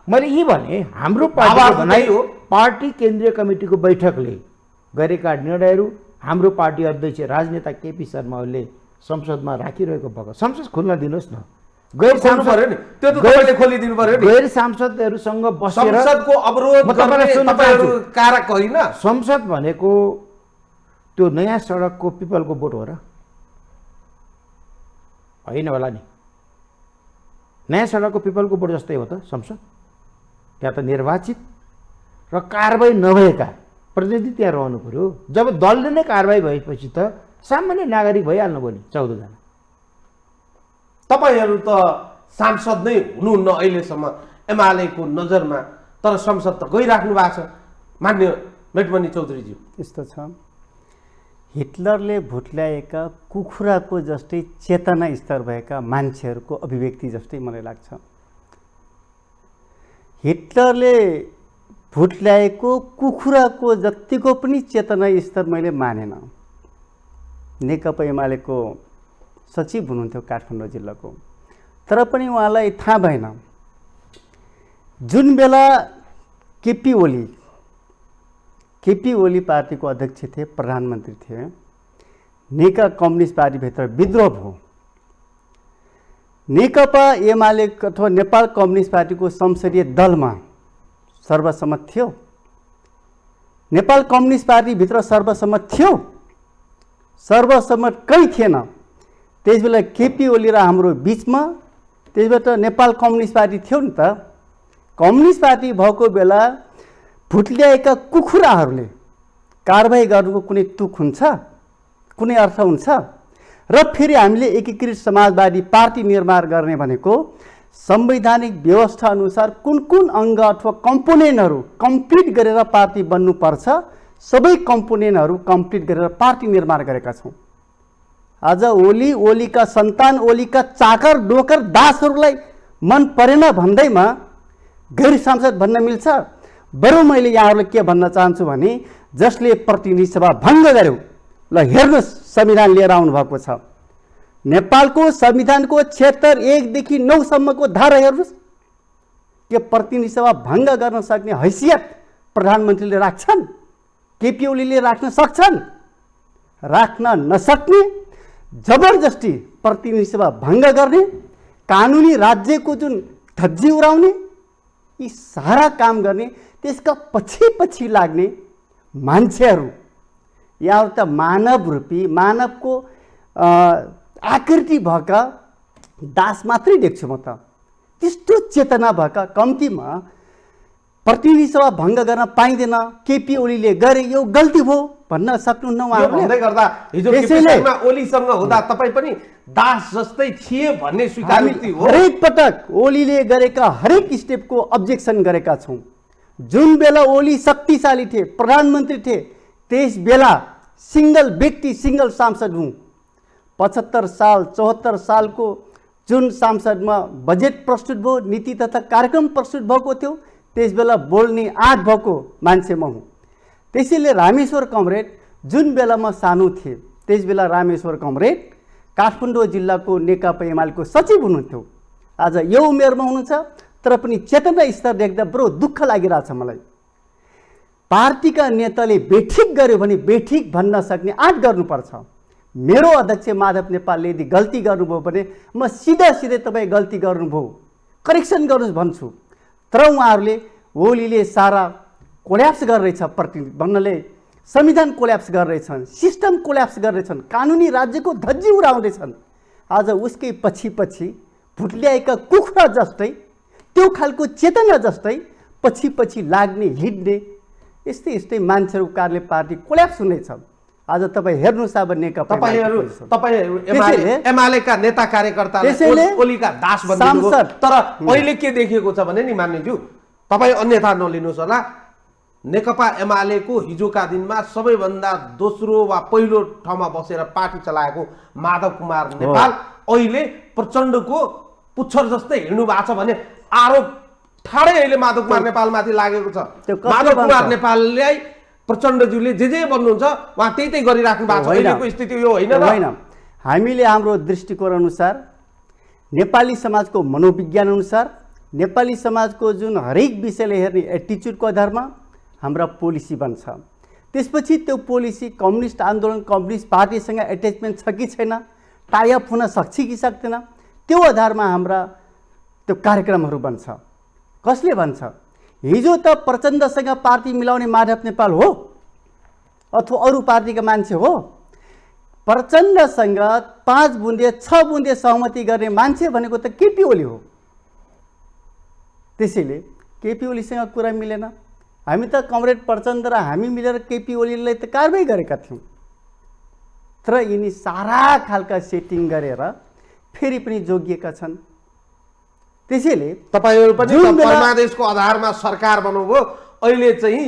मैले यी भने हाम्रो पार्टीको भनाइ हो, पार्टी केन्द्रीय कमिटीको बैठकले गरेका निर्णयहरू हाम्रो पार्टी अध्यक्ष राजनेता केपी शर्मा ओलीले संसदमा राखिरहेको भएको, संसद खोल्न दिनुहोस् न। गैर सांसदहरूसँग बसेर संसदको अवरोध गर्ने तपाईहरु कारक होइन। संसद भनेको त्यो नयाँ सडकको पिपलको बोट हो र? होइन होला नि। नयाँ सडकको पिपलको बोट जस्तै हो त संसद। त्यहाँ त निर्वाचित र कारबाही नभएका प्रतिनिधि त्यहाँ रहनु पर्यो। जब दलले नै कारबाही भएपछि त सामान्य नागरिक भइहाल्नु भयो नि 14 जना। तपाईहरु त सांसद नै हुनुहुन्न अहिलेसम्म एमालेको नजरमा, तर संसद त गइराख्नु भएको छ मान्य मेटमणि चौधरीज्यू। यस्तो छ, हिटलरले भुट्ल्याएका कुखुराको जस्तै चेतना स्तर भएका मान्छेहरूको अभिव्यक्ति जस्तै मलाई लाग्छ। हिटलरले भुट्ल्याएको कुखुराको जतिको पनि चेतना स्तर मैले मानेन। नेकपा एमालेको सचिव हुनुहुन्थ्यो काठमाडौँ जिल्लाको, तर पनि उहाँलाई थाहा भएन जुन बेला केपी ओली पार्टीको अध्यक्ष थिए, प्रधानमन्त्री थिए, नेकपा कम्युनिस्ट पार्टीभित्र विद्रोह भयो। नेकपा एमाले अथवा नेपाल कम्युनिस्ट पार्टीको संसदीय दलमा सर्वसम्मत थियो, नेपाल कम्युनिस्ट पार्टीभित्र सर्वसम्मत थियो, सर्वसम्मत कहीँ थिएन। त्यसबेला केपी ओली र हाम्रो बिचमा त्यसबाट नेपाल कम्युनिस्ट पार्टी थियो नि त। कम्युनिस्ट पार्टी भएको बेला भुट्ल्याएका कुखुराहरूले कारबाही गर्नुको कुनै तुक हुन्छ, कुनै अर्थ हुन्छ? र फेरि हामीले एकीकृत समाजवादी पार्टी निर्माण गर्ने भनेको संवैधानिक व्यवस्था अनुसार कुन कुन अङ्ग अथवा कम्पोनेन्टहरू कम्प्लिट गरेर पार्टी बन्नुपर्छ, सबै कम्पोनेन्टहरू कम्प्लिट गरेर पार्टी निर्माण गरेका छौँ। आज ओलीका सन्तान, ओलीका चाकर नोकर दासहरूलाई मन परेन भन्दैमा गैर सांसद भन्न मिल्छ? बरु मैले यहाँहरूलाई के भन्न चाहन्छु भने जसले प्रतिनिधि सभा भङ्ग गर्यो, ल हेर्नुहोस् संविधान लिएर आउनुभएको छ, नेपालको संविधानको 76 देखि 9 सम्मको धारा हेर्नुहोस्। के प्रतिनिधि सभा भङ्ग गर्न सक्ने हैसियत प्रधानमन्त्रीले राख्छन्? केपी ओलीले राख्न सक्छन्? राख्न नसक्ने, जबरजस्ती प्रतिनिधि सभा भङ्ग गर्ने, कानुनी राज्यको जुन धज्जी उडाउने, यी सारा काम गर्ने, त्यसका पछि लाग्ने मान्छेहरू, यहाँ त मानव रूपी मानवको आकृति भएका दास मात्रै देख्छु म त। त्यस्तो चेतना भएका, कम्तीमा प्रतिनिधि सभा भङ्ग गर्न पाइँदैन, केपी ओलीले गरे, यो गल्ती भयो भन्न सक्नुहुन्न यो उहाँहरूले? भन्दै गर्दा हिजो केपी त्यसैले शर्मा ओलीसँग हुँदा तपाईँ पनि दास जस्तै थिए भन्ने स्वीकारोक्ति हो। हरेक पटक ओलीले गरेका हरेक स्टेपको अब्जेक्सन गरेका छौँ। जुन बेला ओली शक्तिशाली थिए, प्रधानमन्त्री थिए, त्यस बेला सिङ्गल व्यक्ति सिङ्गल सांसद हुँ। 75 साल 74 सालको जुन सांसदमा बजेट प्रस्तुत भयो, नीति तथा कार्यक्रम प्रस्तुत भएको थियो, त्यस बेला बोल्ने आँट भएको मान्छे म हुँ। त्यसैले रामेश्वर कमरेड जुन बेला म सानो थिएँ, त्यस बेला रामेश्वर कमरेड काठमाडौँ जिल्लाको नेकपा एमालेको सचिव हुनुहुन्थ्यो। आज यो उमेरमा हुनुहुन्छ, तर पनि चेतना स्तर देख्दा बडो दुःख लागिरहेछ मलाई। पार्टीका नेताले बेठिक गर्यो भने बेठिक भन्न सक्ने आँट गर्नुपर्छ। मेरो अध्यक्ष माधव नेपालले यदि गल्ती गर्नुभयो भने म सिधै तपाईँ गल्ती गर्नुभयो, करेक्सन गर्नुहोस् भन्छु। तर उहाँहरूले ओलीले सारा कोल्याप्स गरिरहेछ, प्रतिनिधि भन्नाले संविधान कोल्याप्स गरिरहेछन्, सिस्टम कोल्याप्स गरिरहेछन्, कानुनी राज्यको धज्जी उडाउँदैछन्। आज उसकै पछि भुट्ल्याएका कुखुरा जस्तै, त्यो खालको चेतना जस्तै पछि लाग्ने, हिँड्ने यस्तै मान्छेहरूको कारणले पार्टी कोल्याप्स हुनेछ। आज तपाईँ हेर्नुहोस् अब नेकपा तपाईँ एमालेका नेता कार्यकर्ताले ओलीका दास बन्दिनुभयो। तर अहिले के देखिएको छ भने नि मान्यज्यू, तपाईँ अन्यथा नलिनुहोस् होला, नेकपा एमालेको हिजोका दिनमा सबैभन्दा दोस्रो वा पहिलो ठाउँमा बसेर पार्टी चलाएको माधव कुमार नेपाल अहिले प्रचण्डको पुच्छर जस्तै हिँड्नु भएको छ भने आरोप ठाडै अहिले माधव कुमार नेपालमाथि लागेको छ। माधव कुमार नेपाललाई प्रचण्डज्यूले जे भन्नुहुन्छ उहाँ त्यही गरिराख्नु भएको छ। अहिलेको स्थिति यो होइन र? हामीले हाम्रो दृष्टिकोण अनुसार, नेपाली समाजको मनोविज्ञान अनुसार, नेपाली समाजको जुन हरेक विषयले हेर्ने एटिच्युडको आधारमा हाम्रा पोलिसी बन्छ। त्यसपछि त्यो पोलिसी कम्युनिस्ट आन्दोलन, कम्युनिस्ट पार्टीसँग एट्याचमेन्ट छ कि छैन, टाइअप हुन सक्छ कि सक्दैन, त्यो आधारमा हाम्रा त्यो कार्यक्रमहरू बन्छ। कसले भन्छ? हिजो त प्रचण्डसँग पार्टी मिलाउने माधव नेपाल हो अथवा अरू पार्टीका मान्छे हो? प्रचण्डसँग 5 बुँदे 6 बुँदे सहमति गर्ने मान्छे भनेको त केपी ओली हो। त्यसैले केपी ओलीसँग कुरा मिलेन। हामी त कमरेड प्रचण्ड र हामी मिलेर केपी ओलीलाई त कारबाही गरेका थियौँ। तर यिनी सारा खालका सेटिङ गरेर फेरि पनि जोगिएका छन्। त्यसैले तपाईहरु पनि परमादेशको आधारमा सरकार बनाउनुभयो, अहिले चाहिँ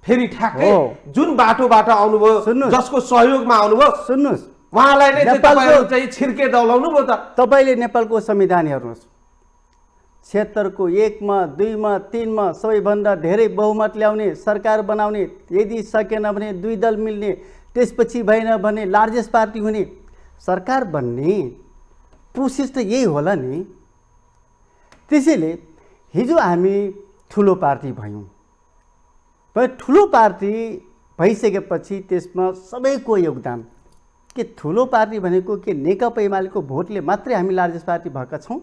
फेरि ठ्याक्कै जुन बाटोबाट आउनुभयो, जसको सहयोगमा आउनुभयो, सुन्नुस्, उहाँलाई नै तपाईहरु चाहिँ छिर्के दौलाउनु भयो। त तपाईले नेपालको संविधान हेर्नुहोस्, 76 को 1 मा 2 मा 3 मा सबैभन्दा धेरै बहुमत ल्याउने सरकार बनाउने, यदि सकेन भने 2 दल मिल्ने, त्यसपछि भएन भने लार्जेस्ट पार्टी हुने सरकार बन्ने प्रोसेस त यही होला नि। त्यसैले हिजो हामी ठुलो पार्टी भयौँ, पर ठुलो पार्टी भइसकेपछि त्यसमा सबैको योगदान के ठुलो पार्टी भनेको के नेकपा एमालेको भोटले मात्रै हामी लार्जेस्ट पार्टी भएका छौँ?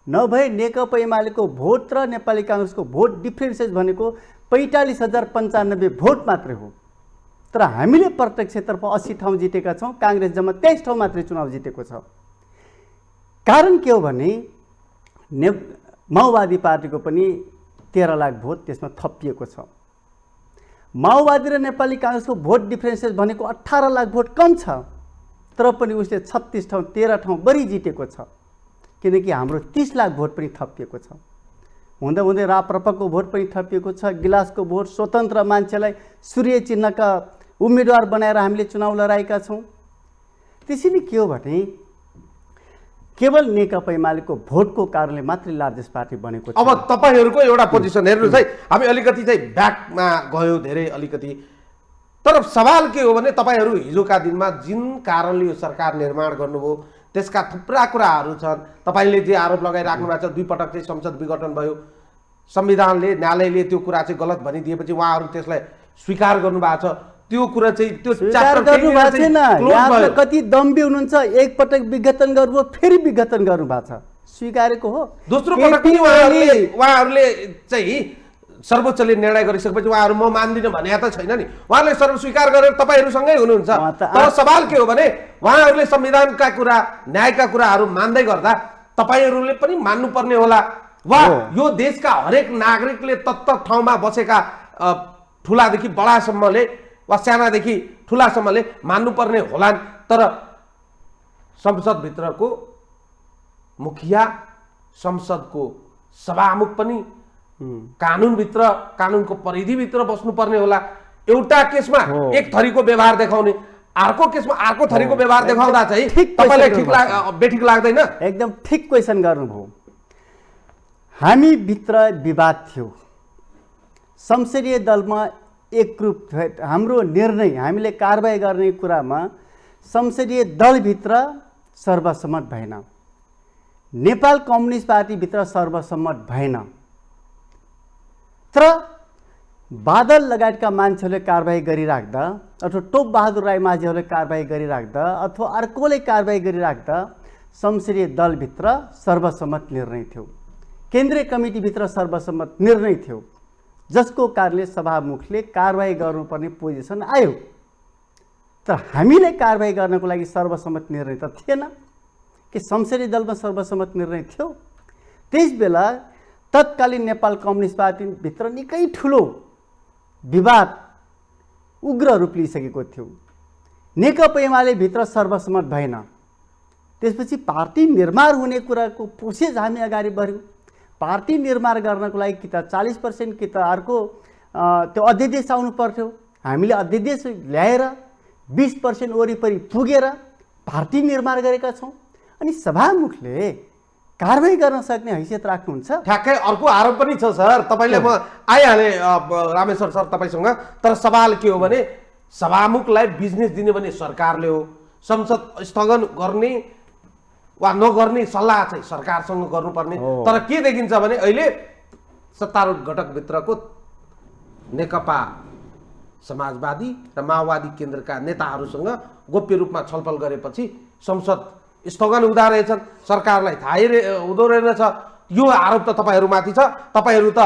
नभए नेकपा एमालेको भोट र नेपाली काङ्ग्रेसको भोट डिफ्रेन्सेस भनेको 45,095 भोट मात्रै हो। तर हामीले प्रत्यक्षतर्फ 80 ठाउँ जितेका छौँ, काङ्ग्रेस जम्मा 23 ठाउँ मात्रै चुनाव जितेको छ। कारण के हो भने माओवादी पार्टीको पनि 13 लाख भोट त्यसमा थपिएको छ। माओवादी र नेपाली काङ्ग्रेसको भोट डिफ्रेन्सेस भनेको 18 लाख भोट कम छ, तर पनि उसले 36 ठाउँ 13 ठाउँ बढी जितेको छ, किनकि हाम्रो 30 लाख भोट पनि थपिएको छ। हुँदा हुँदै राप्रपाको भोट पनि थपिएको छ, गिलासको भोट, स्वतन्त्र मान्छेलाई सूर्य चिन्हका उम्मेदवार बनाएर हामीले चुनाव लडाएका छौँ। त्यसैले के हो भने केवल नेकपा एमालेको भोटको कारणले मात्रै लार्जेस्ट पार्टी बनेको छ। अब तपाईहरुको एउटा पोजिसन हेर्नुस् है, हामी अलिकति चाहिँ ब्याकमा गयो धेरै अलिकति, तर सवाल के हो भने तपाईहरु हिजोका दिनमा जुन कारणले यो सरकार निर्माण गर्नुभयो त्यसका थुप्रा कुराहरू छन्। तपाईले जे आरोप लगाइराख्नु भएको छ, 2 पटक चाहिँ संसद विघटन भयो, संविधानले न्यायालयले त्यो कुरा चाहिँ गलत भनिदिएपछि उहाँहरू त्यसलाई स्वीकार गर्नु भएको छ। त्यो कुरा चाहिँ त्यो च्याप्टर गर्नु भएको छैन। यहाँ कति दम्बी हुनुहुन्छ, एक पटक विघटन गर्नुभयो फेरि विघटन गर्नु भएको छ, स्वीकारेको हो। दोस्रो पटक पनि उहाँहरूले चाहिँ सर्वोच्चले निर्णय गरिसकेपछि उहाँहरू म मान्दिनँ भने त छैन नि, उहाँले सर्वस्वीकार गरेर तपाईहरुसँगै हुनुहुन्छ। तर सवाल के हो भने उहाँहरूले संविधानका कुरा, न्यायका कुराहरू मान्दै गर्दा तपाईहरुले पनि मान्नुपर्ने होला। वा यो देशका हरेक नागरिकले तत्त ठाउँमा बसेका ठुलादेखि बडासम्मले वा सानादेखि ठुलासम्मले मान्नुपर्ने होलान्। तर संसदभित्रको मुखिया, संसदको सभामुख पनि कानुनभित्र, कानुनको परिधिभित्र बस्नुपर्ने होला। एउटा केसमा एक थरीको व्यवहार देखाउने, अर्को केसमा अर्को थरीको व्यवहार देखाउँदा चाहिँ तपाईँलाई बेठिक लाग्दैन? एकदम ठिक क्वेसन गर्नुभयो। हामी भित्र विवाद थियो, संसदीय दलमा एकरूप हाम्रो निर्णय, हामीले कारबाही गर्ने कुरामा संसदीय दलभित्र सर्वसम्मत भएन, नेपाल कम्युनिस्ट पार्टीभित्र सर्वसम्मत भएन। तर बादल लगायतका मान्छेहरूले कारबाही गरिराख्दा अथवा टोप बहादुर राई माझीहरूले कारबाही गरिराख्दा अथवा अर्कोले कारबाही गरिराख्दा संसदीय दलभित्र सर्वसम्मत निर्णय थियो, केन्द्रीय कमिटीभित्र सर्वसम्मत निर्णय थियो, जसको कारणले सभामुखले कारबाही गर्नुपर्ने पोजिसन आयो। तर हामीले कारबाही गर्नको लागि सर्वसम्मत निर्णय त थिएन कि संसदीय दलमा सर्वसम्मत निर्णय थियो। त्यसबेला तत्कालीन नेपाल कम्युनिस्ट पार्टीभित्र निकै ठुलो विवाद उग्र रूप लिइसकेको थियो। नेकपा एमाले भित्र सर्वसम्मत भएन। त्यसपछि पार्टी निर्माण हुने कुराको प्रोसेस हामी अगाडि बढ्यौँ। पार्टी निर्माण गर्नको लागि कि त 40% कि त अर्को त्यो अध्यादेश आउनु पर्थ्यो। हामीले अध्यादेश ल्याएर 20% वरिपरि पुगेर पार्टी निर्माण गरेका छौँ। अनि सभामुखले कारबाही गर्न सक्ने हैसियत राख्नुहुन्छ? ठ्याक्कै अर्को आरोप पनि छ सर, तपाईँले म आइहालेँ रामेश्वर सर तपाईँसँग। तर सवाल के हो भने सभामुखलाई बिजनेस दिने भने सरकारले हो, संसद स्थगन गर्ने वा नगर्ने सल्लाह चाहिँ सरकारसँग गर्नुपर्ने। तर के देखिन्छ भने अहिले सत्तारूढ घटकभित्रको नेकपा समाजवादी र माओवादी केन्द्रका नेताहरूसँग गोप्य रूपमा छलफल गरेपछि संसद स्थगन हुँदा रहेछन्। सरकारलाई थाहै हुँदो रहेछ। यो आरोप त तपाईँहरूमाथि छ। तपाईँहरू त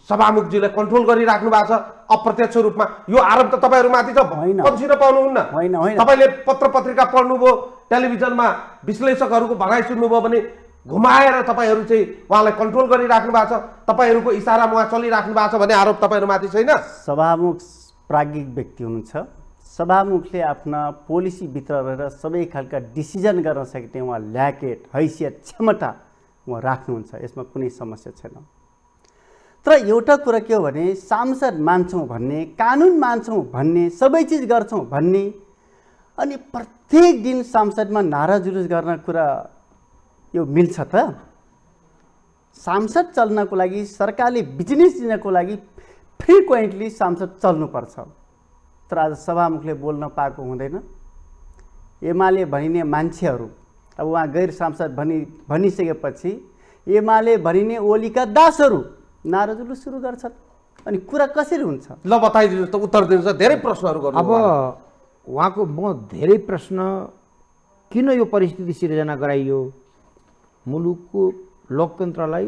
सभामुखजीलाई कन्ट्रोल गरिराख्नु भएको छ अप्रत्यक्ष रूपमा। यो आरोप त तपाईँहरूमाथि छ, पन्छिन पाउनुहुन्न। तपाईँले पत्र पत्रिका पढ्नुभयो, टेलिभिजनमा विश्लेषकहरूको भनाइ सुन्नुभयो भने घुमाएर तपाईँहरू चाहिँ उहाँलाई कन्ट्रोल गरिराख्नु भएको छ, तपाईँहरूको इसारामा उहाँ चलिराख्नु भएको छ भन्ने आरोप तपाईँहरूमाथि छैन? सभामुख प्राज्ञिक व्यक्ति हुनुहुन्छ। सभामुखले आफ्ना पोलिसीभित्र रहेर सबै खालका डिसिजन गर्न सक्ने उहाँ ल्याकेट, हैसियत, क्षमता उहाँ राख्नुहुन्छ। यसमा कुनै समस्या छैन। तर एउटा कुरा के हो भने सांसद मान्छौँ भन्ने, कानुन मान्छौँ भन्ने, सबै चिज गर्छौँ भन्ने, अनि प्रत्येक दिन सांसदमा नारा जुलुस गर्न कुरा यो मिल्छ त? सांसद चल्नको लागि, सरकारले बिजनेस दिनको लागि फ्रिक्वेन्टली सांसद चल्नुपर्छ। तर आज सभामुखले बोल्न पाएको हुँदैन। एमाले भनिने मान्छेहरू अब उहाँ गैर सांसद भनिसकेपछि एमाले भनिने ओलीका दासहरू नारा जुलुस सुरु गर्छन्। अनि कुरा कसरी हुन्छ? ल बताइदिनुहोस् त, उत्तर दिनुहोस्। धेरै प्रश्नहरू गर्नु। अब उहाँको म धेरै प्रश्न, किन यो परिस्थिति सिर्जना गराइयो, मुलुकको लोकतन्त्रलाई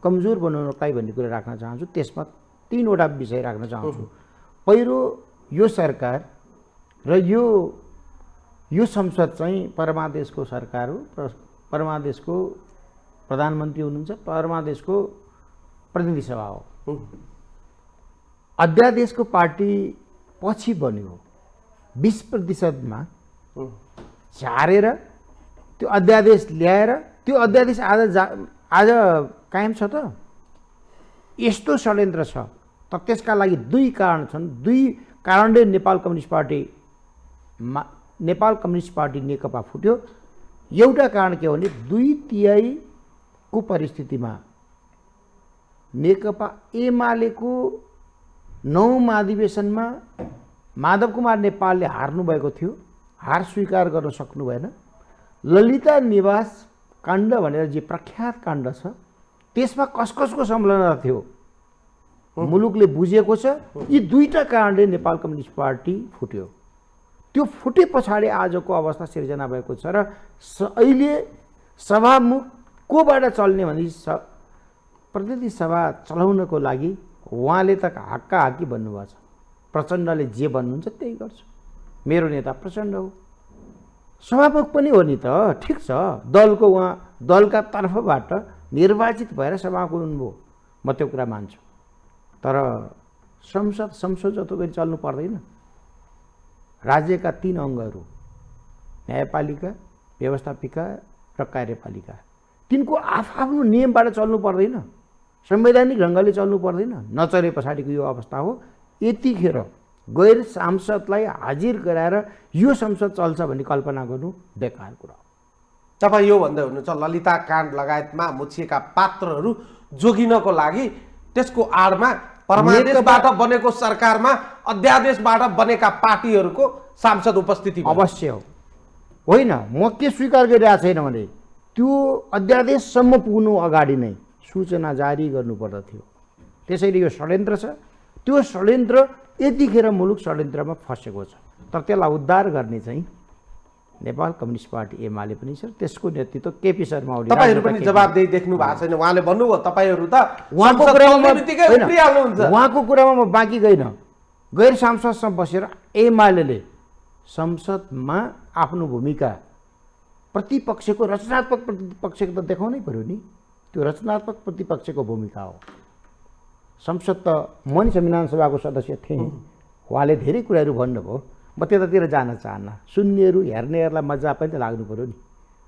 कमजोर बनाउनलाई भन्ने कुरा राख्न चाहन्छु। त्यसमा 3वटा विषय राख्न चाहन्छु। पहिलो, यो सरकार र यो संसद चाहिँ परमादेशको सरकार हो। परमादेशको प्रधानमन्त्री हुनुहुन्छ, परमादेशको प्रतिनिधि सभा हो। अध्यादेशको पार्टी पछि बन्यो, 20%मा झारेर त्यो अध्यादेश ल्याएर त्यो अध्यादेश आज कायम छ त? यस्तो षड्यन्त्र छ। त त्यसका लागि 2 कारण छन्। 2 कारणले नेपाल कम्युनिस्ट पार्टी नेकपा फुट्यो। एउटा कारण के हो भने 2/3 परिस्थितिमा नेकपा एमालेको 9 महाधिवेशनमा माधव कुमार नेपालले हार्नुभएको थियो। हार स्वीकार गर्न सक्नु भएन। ललिता निवास काण्ड भनेर जे प्रख्यात काण्ड छ, त्यसमा कसको संलग्नता थियो मुलुकले बुझेको छ। यी 2टा कारणले नेपाल कम्युनिस्ट पार्टी फुट्यो। त्यो फुटे पछाडि आजको अवस्था सिर्जना भएको छ। र अहिले सभामुख कोबाट चल्ने भने प्रतिनिधि सभा चलाउनको लागि उहाँले त हक्का हाकी भन्नुभएको छ। प्रचण्डले जे भन्नुहुन्छ त्यही गर्छु, मेरो नेता प्रचण्ड हो। सभामुख पनि हो नि त, ठिक छ। दलका तर्फबाट निर्वाचित भएर सभामुख हुनुभयो, म त्यो कुरा मान्छु। तर संसद जस्तो गरी चल्नु पर्दैन। राज्यका 3 अङ्गहरू न्यायपालिका, व्यवस्थापिका र कार्यपालिका, तिनको आफ्नो नियमबाट चल्नु पर्दैन, संवैधानिक ढङ्गले चल्नु पर्दैन। नचले पछाडिको यो अवस्था हो। यतिखेर गैर सांसदलाई हाजिर गराएर यो संसद चल्छ भन्ने कल्पना गर्नु बेकार कुरा हो। तपाईँ यो भन्दै हुनुहुन्छ ललिता काण्ड लगायतमा मुछिएका पात्रहरू जोगिनको लागि त्यसको आडमा परमादेशबाट बनेको सरकारमा अध्यादेशबाट बनेका पार्टीहरूको सांसद उपस्थिति अवश्य हो। होइन, म के स्वीकार गरिरहेको छैन भने त्यो अध्यादेशसम्म पुग्नु अगाडि नै सूचना जारी गर्नुपर्दथ्यो। त्यसैले यो षड्यन्त्र छ। त्यो षड्यन्त्र यतिखेर मुलुक षड्यन्त्रमा फसेको छ। तर त्यसलाई उद्धार गर्ने चाहिँ नेपाल कम्युनिस्ट पार्टी एमाले पनि छ। त्यसको नेतृत्व केपी शर्मा ओली। तपाईहरु पनि जवाबदेही देख्नु भएको छैन। उहाँले भन्नुभयो तपाईहरु त उहाँको कुरामा म बाँकी गइन। गैर सांसदसँग बसेर एमाले संसदमा आफ्नो भूमिका प्रतिपक्षको रचनात्मक प्रतिपक्षको त देखाउनै पर्यो नि। त्यो रचनात्मक प्रतिपक्षको भूमिका हो। संसद त म नि संविधान सभाको सदस्य थिएँ। उहाँले धेरै कुराहरू भन्नुभयो। म त्यतातिर जान चाहन्न। सुन्नेहरू हेर्नेहरूलाई मजा पनि त लाग्नु पर्यो नि।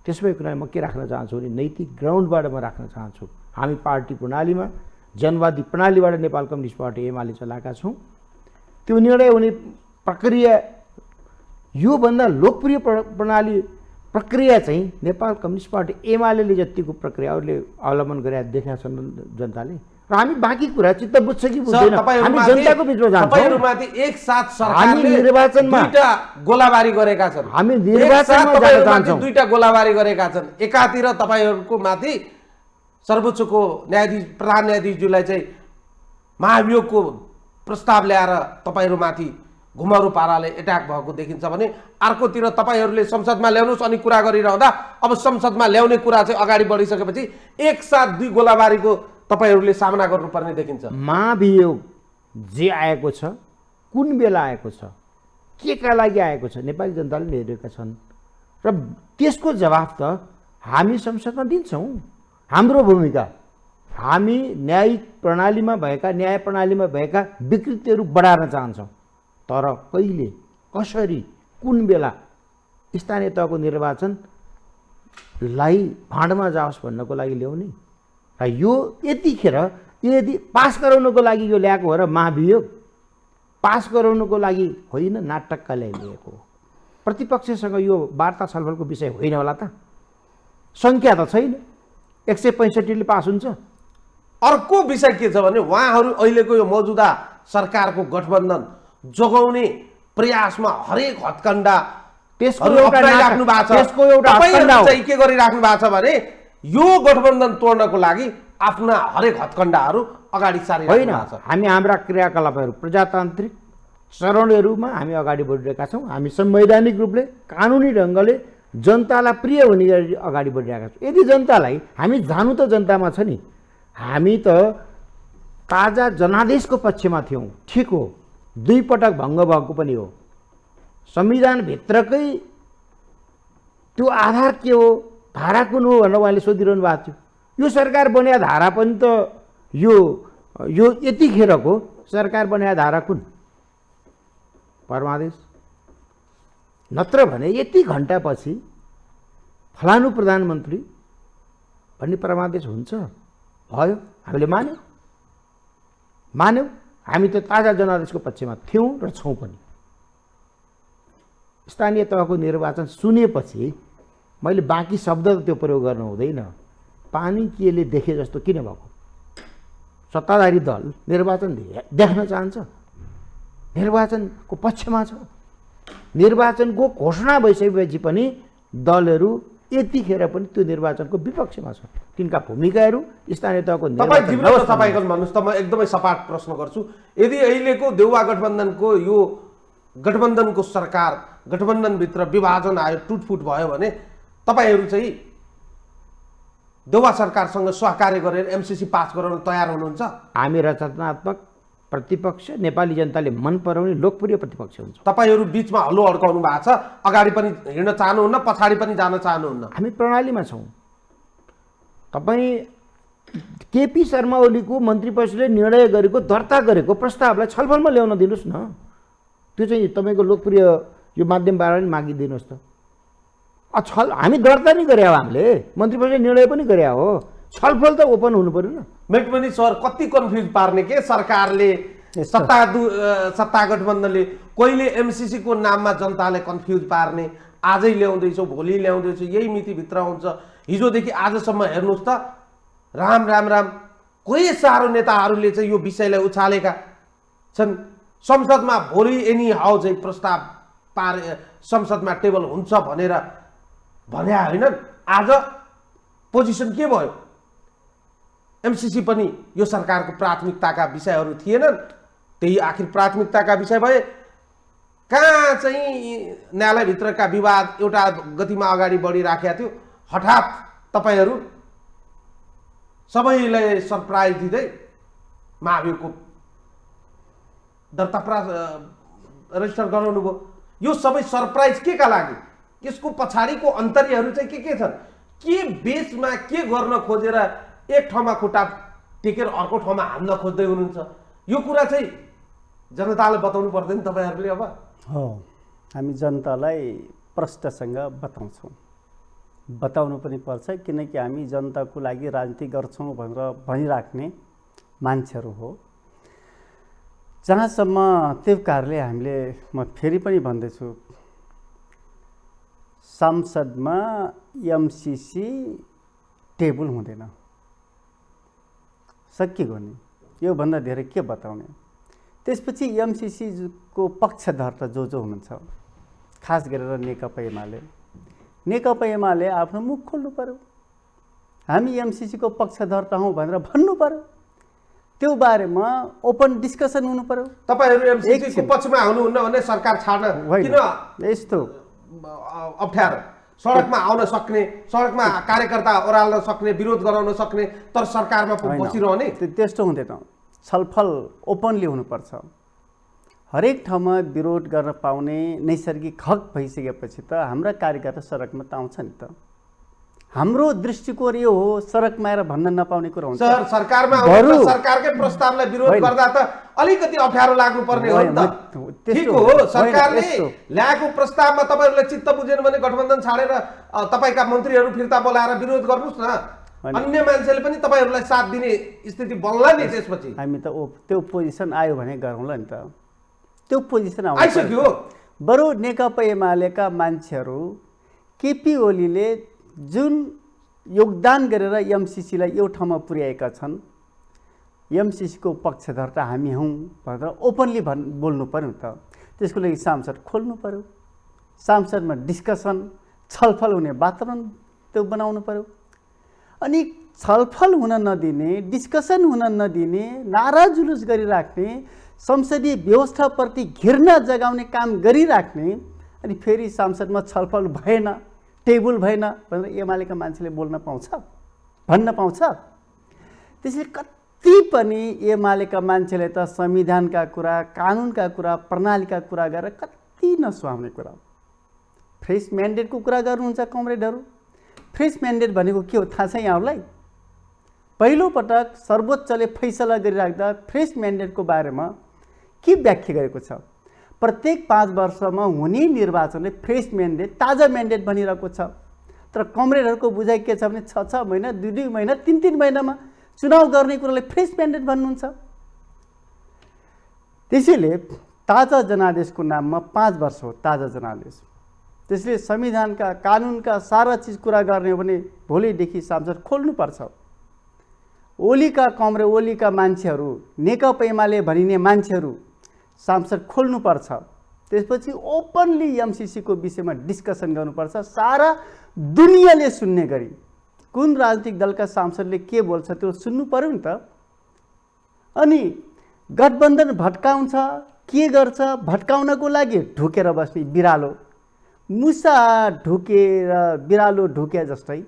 त्यसमै कुरा म के राख्न चाहन्छु भने नैतिक ग्राउन्डबाट म राख्न चाहन्छु। हामी पार्टी प्रणालीमा जनवादी प्रणालीबाट नेपाल कम्युनिस्ट पार्टी एमाले चलाएका छौँ। त्यो निर्णय हुने प्रक्रिया योभन्दा लोकप्रिय प्रक्रिया चाहिँ नेपाल कम्युनिस्ट पार्टी एमाले जतिको प्रक्रियाहरूले अवलम्बन गरेर देखेका छन् जनताले। र हामी बाँकी कुरा चित्त बुझ्छ कि बुझ्दैन हामी जनताको बिचमा जान्छौँ। तपाईहरुमाथि एक साथ सरकारले हामी निर्वाचनमा दुईटा गोलाबारी गरेका छन्। हामी निर्वाचनमा जान चाहन्छौँ। दुईटा गोलाबारी गरेका छन्। एकातिर तपाईहरुको माथि सर्वोच्चको न्यायाधीश प्रधान न्यायाधीशज्यूलाई चाहिँ महाभियोगको प्रस्ताव ल्याएर तपाईहरुमाथि घुमरो पाराले एट्याक भएको देखिन्छ भने अर्कोतिर तपाईहरुले संसदमा ल्याउनुस् अनि कुरा गरिरहँदा अब संसदमा ल्याउने कुरा चाहिँ अगाडि बढिसकेपछि एकसाथ दुई गोलाबारीको तपाईहरुले सामना गर्नुपर्ने देखिन्छ। महाभियोग जे आएको छ, कुन बेला आएको छ, के का लागि आएको छ नेपाली जनताले हेरेका छन् र त्यसको जवाफ त हामी संसदमा दिन्छौँ। हाम्रो भूमिका हामी न्यायिक प्रणालीमा भएका न्याय प्रणालीमा भएका विकृतिहरू बढार्न चाहन्छौँ। तर कहिले कसरी कुन बेला स्थानीय तहको निर्वाचनलाई भाँडमा जाओस् भन्नको लागि ल्याउने र यो यतिखेर यदि पास गराउनको लागि यो ल्याएको हो र महाभियोग पास गराउनको लागि होइन, नाटकका ल्याइएको हो। प्रतिपक्षसँग यो वार्ता छलफलको विषय होइन होला त। सङ्ख्या त छैन, 165ले पास हुन्छ। अर्को विषय के छ भने उहाँहरू अहिलेको यो मौजुदा सरकारको गठबन्धन जोगाउने प्रयासमा हरेक हत्कण्डा त्यसको एउटा के गरिराख्नु भएको छ भने यो गठबन्धन तोड्नको लागि आफ्ना हरेक हत्कण्डाहरू अगाडि सारिरहेको होइन। हामी हाम्रा क्रियाकलापहरू प्रजातान्त्रिक चरणहरूमा हामी अगाडि बढिरहेका छौँ। हामी संवैधानिक रूपले कानुनी ढङ्गले जनतालाई प्रिय हुने गरी अगाडि बढिरहेका छौँ। यदि जनतालाई हामी जानु त जनतामा छ नि। हामी त ताजा जनादेशको पक्षमा थियौँ, ठिक हो, 2 पटक भङ्ग भएको पनि हो। संविधानभित्रकै त्यो आधार के हो, धारा कुन हो भनेर उहाँले सोधिरहनु भएको थियो। यो सरकार बन्या धारा पनि त यो यतिखेरको सरकार बन्या धारा कुन? परमादेश। नत्र भने यति घन्टापछि फलानु प्रधानमन्त्री भन्ने परमादेश हुन्छ भयो। हामीले मान्यौँ। हामी त ताजा जनादेशको पक्षमा थियौँ र छौँ पनि। स्थानीय तहको निर्वाचन सुनेपछि मैले बाँकी शब्द त त्यो प्रयोग गर्नु हुँदैन। पानी केले देखे जस्तो किन भएको? सत्ताधारी दल निर्वाचन देख्न चाहन्छ, निर्वाचनको पक्षमा छ। निर्वाचनको घोषणा भइसकेपछि पनि दलहरू यतिखेर पनि त्यो निर्वाचनको विपक्षमा छ। तिनका भूमिकाहरू स्थानीय तहको तपाईँको भन्नुहोस् त, म एकदमै सपाट प्रश्न गर्छु। यदि अहिलेको देउवा गठबन्धनको यो गठबन्धनको सरकार गठबन्धनभित्र विभाजन आयो, टुटफुट भयो भने तपाईँहरू चाहिँ देउवा सरकारसँग सहकार्य गरेर एमसीसी पास गराउन तयार हुनुहुन्छ? हामी रचनात्मक प्रतिपक्ष, नेपाली जनताले मन पराउने लोकप्रिय प्रतिपक्ष हुन्छ। तपाईँहरू बिचमा हल्लो अड्काउनु भएको छ। अगाडि पनि हिँड्न चाहनुहुन्न, पछाडि पनि जान चाहनुहुन्न। हामी प्रणालीमा छौँ। तपाईँ केपी शर्मा ओलीको मन्त्री परिषदले निर्णय गरेको दर्ता गरेको प्रस्तावलाई छलफलमा ल्याउन दिनुहोस् न। त्यो चाहिँ तपाईँको लोकप्रिय यो माध्यमबाट नि मागिदिनुहोस् त। हामी दर्ता नि गरे हो, हामीले मन्त्री परिषदले निर्णय पनि गरे हो, छलफल त ओपन हुनु पर्यो न। मेटमनी सर कति कन्फ्युज पार्ने के सरकारले, सत्ता गठबन्धनले कहिले एमसीसी को नाममा जनताले कन्फ्युज पार्ने, आजै ल्याउँदैछौ भोलि ल्याउँदैछौ, यही मितिभित्र आउँछ। हिजोदेखि आजसम्म हेर्नुहोस् त, राम राम राम कोही सारो नेताहरूले चाहिँ यो विषयलाई उछालेका छन्। संसदमा भोलि एनी हाउ चाहिँ प्रस्ताव पारे संसदमा टेबल हुन्छ भनेर भने होइनन्। आज पोजिसन के भयो? एमसीसी पनि यो सरकारको प्राथमिकताका विषयहरू थिएनन्, त्यही आखिर प्राथमिकताका विषय भए। कहाँ चाहिँ न्यायालयभित्रका विवाद एउटा गतिमा अगाडि बढिराखेका थियो, हठात तपाईहरू सबैलाई सरप्राइज दिँदै महाभियोगको दर्ता रजिस्टर गराउनु भयो। यो सबै सरप्राइज के का लागि? यसको पछाडिको अन्तर्यहरू चाहिँ के छन्? के बेसमा के गर्न खोजेर एक ठाउँमा खुट्टा टेकेर अर्को ठाउँमा हान्न खोज्दै हुनुहुन्छ? यो कुरा चाहिँ जनतालाई बताउनु पर्दैन तपाईँहरूले? अब हो, हामी जनतालाई प्रष्टसँग बताउँछौँ, बताउनु पनि पर्छ, किनकि हामी जनताको लागि राजनीति गर्छौँ भनेर भनिराख्ने मान्छेहरू हो। जहाँसम्म त्यो कारणले हामीले, म फेरि पनि भन्दैछु, संसदमा एमसीसी टेबल हुँदैन, सकिएको नि। योभन्दा धेरै के बताउने? त्यसपछि एमसीसीको पक्षधर जो हुनुहुन्छ, खास गरेर नेकपा एमाले आफ्नो मुख खोल्नु पर्यो। हामी एमसीसीको पक्षधर हौँ भनेर भन्नु पर्यो। त्यो बारेमा ओपन डिस्कसन हुनु पर्यो। तपाईहरू एमसीसीको पक्षमा हुनुहुन्न भने सरकार छाड्न किन यस्तो अप्ठ्यारो? सडकमा आउन सक्ने, सडकमा कार्यकर्ता ओह्राल्न सक्ने, विरोध गराउन सक्ने, तर सरकारमा बसिरहने त्यस्तो हुँदैन। छलफल ओपनली हुनुपर्छ। हरेक ठाउँमा विरोध गर्न पाउने नैसर्गिक हक भइसकेपछि त हाम्रा कार्यकर्ता सडकमा त आउँछ नि त। हाम्रो दृष्टिकोण यो हो, सडकमा आएर भन्न नपाउने कुरा हुन्छ। सर, सरकारमा सरकारकै प्रस्तावलाई विरोध गर्दा त अलिकति अप्ठ्यारो लाग्नु पर्ने हो नि त। ठीक हो, सरकारले ल्याएको प्रस्तावमा तपाईहरुले चित्त बुझेन भने गठबन्धन छाडेर तपाईका मन्त्रीहरू फिर्ता बोलाएर विरोध गर्नुस् न। अन्य मान्छेले पनि तपाईहरुलाई साथ दिने स्थिति बन्ला नि। त्यसपछि हामी त त्यो पोजिसन आयो भने गरौँला नि त। त्यो पोजिसन आइसक्यो। बरु नेकपा एमालेका मान्छेहरू केपी ओलीले जुन योगदान गरेर एमसीसीलाई यो ठाउँमा पुर्याएका छन्, एमसीसीको पक्षधर त हामी हौँ भनेर ओपनली बोल्नु पर्यो नि त। त्यसको लागि सांसद खोल्नु पर्यो, सांसदमा डिस्कसन छलफल हुने वातावरण त्यो बनाउनु पर्यो। अनि छलफल हुन नदिने, डिस्कसन हुन नदिने, नारा जुलुस गरिराख्ने, संसदीय व्यवस्थाप्रति घृणा जगाउने काम गरिराख्ने, अनि फेरि सांसदमा छलफल भएन, टेबल भएन भनेर एमालेका मान्छेले बोल्न पाउँछ, भन्न पाउँछ? त्यसले कति पनि एमालेका मान्छेले त संविधानका कुरा, कानुनका कुरा, प्रणालीका कुरा गरेर कति नसुहाउने कुरा। फ्रेस म्यान्डेटको कुरा गर्नुहुन्छ कमरेडहरू। फ्रेस म्यान्डेट भनेको के हो थाहा छ यहाँहरूलाई? पहिलोपटक सर्वोच्चले फैसला गरिराख्दा फ्रेस म्यान्डेटको बारेमा के व्याख्या गरेको छ? प्रत्येक 5 वर्षमा हुने निर्वाचनले फ्रेस म्यान्डेट, ताजा म्यान्डेट भनिरहेको छ। तर कमरेडहरूको बुझाइ के छ भने 6 महिना, 2 महिना, 3 महिनामा चुनाव गर्ने कुरालाई फ्रेस म्यान्डेट भन्नुहुन्छ। त्यसैले ताजा जनादेशको नाममा 5 वर्ष हो ताजा जनादेश। त्यसले संविधानका, कानुनका सारा चिज कुरा गर्ने हो भने भोलिदेखि सांसद खोल्नुपर्छ। ओलीका मान्छेहरू, नेकपा एमाले भनिने मान्छेहरू सांसद खोल्नुपर्छ। त्यसपछि ओपनली एमसीसीको विषयमा डिस्कसन गर्नुपर्छ, सारा दुनियाँले सुन्ने गरी। कुन राजनीतिक दलका सांसदले के बोल्छ त्यो सुन्नु पर्यो नि त। अनि गठबन्धन भट्काउँछ, के गर्छ? भट्काउनको लागि ढुकेर बस्ने बिरालो, मुसा ढुकेर बिरालो ढुके जस्तै,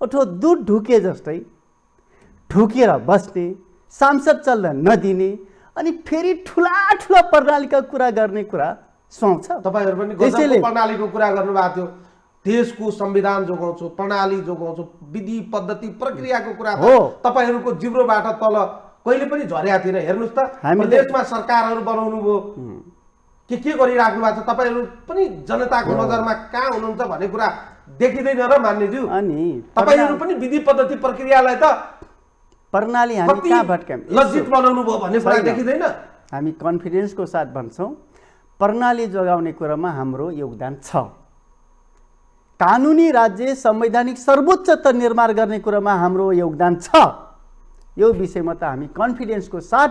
अथवा दुध ढुके जस्तै ढुकेर बस्ने, सांसद चल्न नदिने, अनि फेरि ठुला ठुला प्रणालीका कुरा गर्ने कुरा सुहाउँछ। तपाईहरु पनि गजबको प्रणालीको कुरा गर्नुभएको थियो। देशको संविधान जोगाउँछु, प्रणाली जोगाउँछु, विधि पद्धति प्रक्रियाको कुरा हो। तपाईहरुको जिब्रोबाट तल कहिले पनि झरेका थिएन। हेर्नुस् त, प्रदेशमा सरकारहरू बनाउनु भयो, के गरिराख्नु भएको छ, तपाईहरु पनि जनताको नजरमा कहाँ हुनुहुन्छ भन्ने कुरा देखिँदैन र मान्यज्यू। अनि तपाईहरु पनि विधि पद्धति प्रक्रियालाई त प्रणाली हामी कहाँ भट्क्यौं, लज्जित बनाउनु भयो भन्ने कुरा देखिँदैन। हामी कन्फिडेन्सको साथ भन्छौँ प्रणाली जोगाउने कुरामा हाम्रो योगदान छ। कानुनी राज्य संवैधानिक सर्वोच्चता निर्माण गर्ने कुरामा हाम्रो योगदान छ। यो विषयमा त हामी कन्फिडेन्सको साथ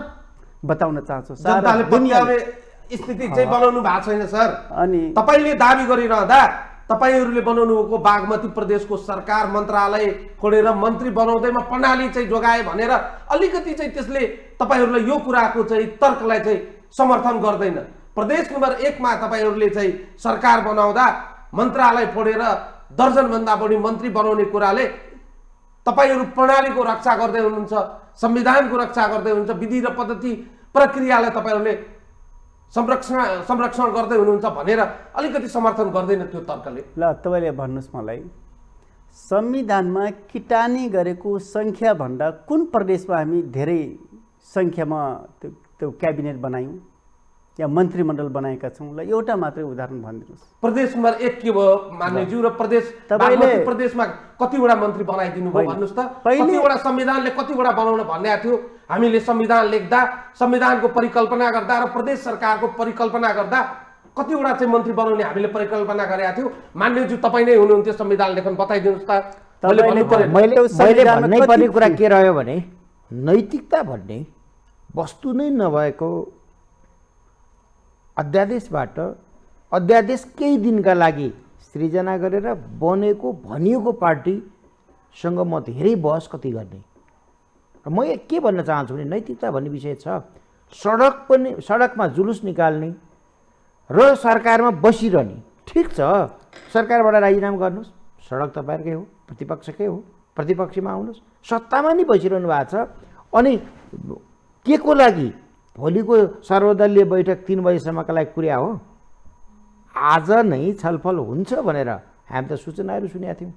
बताउन चाहन्छौँ। जनताले पत्याउने स्थिति चाहिँ बनाउनु भएको छैन सर। अनि तपाईले दाबी गरिरहँदा तपाईहरुले बनाउनु भएको बागमती प्रदेशको सरकार मन्त्रालय खोलेर मन्त्री बनाउँदैमा प्रणाली चाहिँ जोगाए भनेर अलिकति चाहिँ त्यसले तपाईहरुलाई यो कुराको चाहिँ तर्कलाई चाहिँ समर्थन गर्दैन। प्रदेश नम्बर 1 मा तपाईहरुले चाहिँ सरकार बनाउँदा मन्त्रालय फोडेर दर्जन भन्दा बढी मन्त्री बनाउने कुराले तपाईहरु प्रणालीको रक्षा गर्दै हुनुहुन्छ, संविधानको रक्षा गर्दै हुनुहुन्छ, विधि र पद्धति प्रक्रियालाई तपाईहरुले संरक्षण गर्दै हुनुहुन्छ भनेर अलिकति समर्थन गर्दैन त्यो तर्कले। ल तपाईले भन्नुस् मलाई संविधानमा किटानी गरेको संख्या भन्दा कुन प्रदेशमा हामी धेरै संख्यामा त्यो क्याबिनेट बनायौं या मन्त्रीमण्डल बनाएका छौं? ल एउटा मात्रै उदाहरण भनिदिनुस्। प्रदेश नम्बर 1 के भयो मान्यज्यू र बागमती प्रदेशमा कतिवटा मन्त्री बनाइदिनु भयो भन्नुस् त? कतिवटा संविधानले कतिवटा बनाउन भन्ने थियो? हामीले संविधान लेख्दा, संविधानको परिकल्पना गर्दा र प्रदेश सरकारको परिकल्पना गर्दा कतिवटा चाहिँ मन्त्री बनाउने हामीले परिकल्पना गरेका थियौ? मान्यज्यू तपाई नै हुनुहुन्थ्यो संविधान लेखन, बताइदिनुस् त। मैले भन्नै पर्ने कुरा के रह्यो भने नैतिकता भन्ने वस्तु नै नभएको अध्यादेशबाट अध्यादेश केही दिनका लागि सृजना गरेर बनेको भनिएको पार्टीसँग म धेरै बहस कति गर्ने। र म के भन्न चाहन्छु भने नैतिकता भन्ने विषय छ। सडकमा जुलुस निकाल्ने र सरकारमा बसिरहने ठिक छ, सरकारबाट राजीनामा गर्नुहोस्, सडक तपाईँहरूकै हो, प्रतिपक्षकै हो, प्रतिपक्षमा आउनुहोस्, सत्तामा नि बसिरहनु भएको छ। अनि के को लागि भोलिको सर्वदलीय बैठक 3 बजेसम्मका लागि कुर्या हो? आज नै छलफल हुन्छ भनेर हामी त सूचनाहरू सुनेका थियौँ,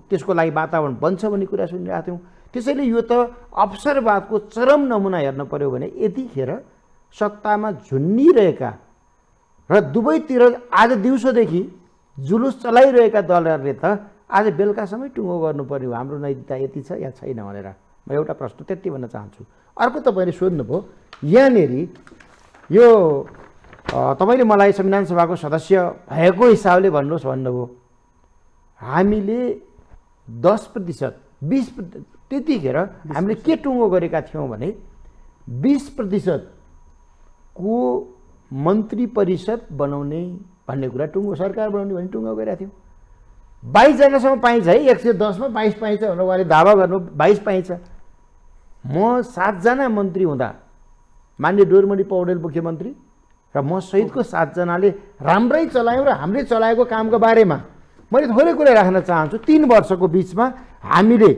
त्यसको लागि वातावरण बन्छ भन्ने कुरा सुनिरहेका थियौँ। त्यसैले यो त अवसरवादको चरम नमुना हेर्न पर्यो भने यतिखेर सत्तामा झुन्निरहेका र दुवैतिर आज दिउँसोदेखि जुलुस चलाइरहेका दलहरूले त आज बेलुकासम्मै टुङ्गो गर्नु पर्यो हाम्रो नैतिकता यति छ या छैन भनेर। म एउटा प्रश्न त्यति भन्न चाहन्छु। अर्को तपाईँले सोध्नुभयो यहाँनिर यो तपाईँले मलाई संविधान सभाको सदस्य भएको हिसाबले भन्नुहोस् भन्नुभयो। हामीले 10%, 20% त्यतिखेर हामीले के टुङ्गो गरेका थियौँ भने 20% को मन्त्री परिषद बनाउने भन्ने कुरा टुङ्गो, सरकार बनाउने भन्ने टुङ्गो गरेका थियौँ। 22 जनासम्म पाइन्छ है, 110 मा 22 पाइन्छ भनेर उहाँले दावा गर्नु, 22 पाइन्छ। म 7 जना मन्त्री हुँदा मान्य डोरमणि पौडेल मुख्यमन्त्री र म सहितको 7 जनाले राम्रै चलायौँ र हामीले चलाएको कामको बारेमा मैले थोरै कुरा राख्न चाहन्छु। 3 वर्षको बिचमा हामीले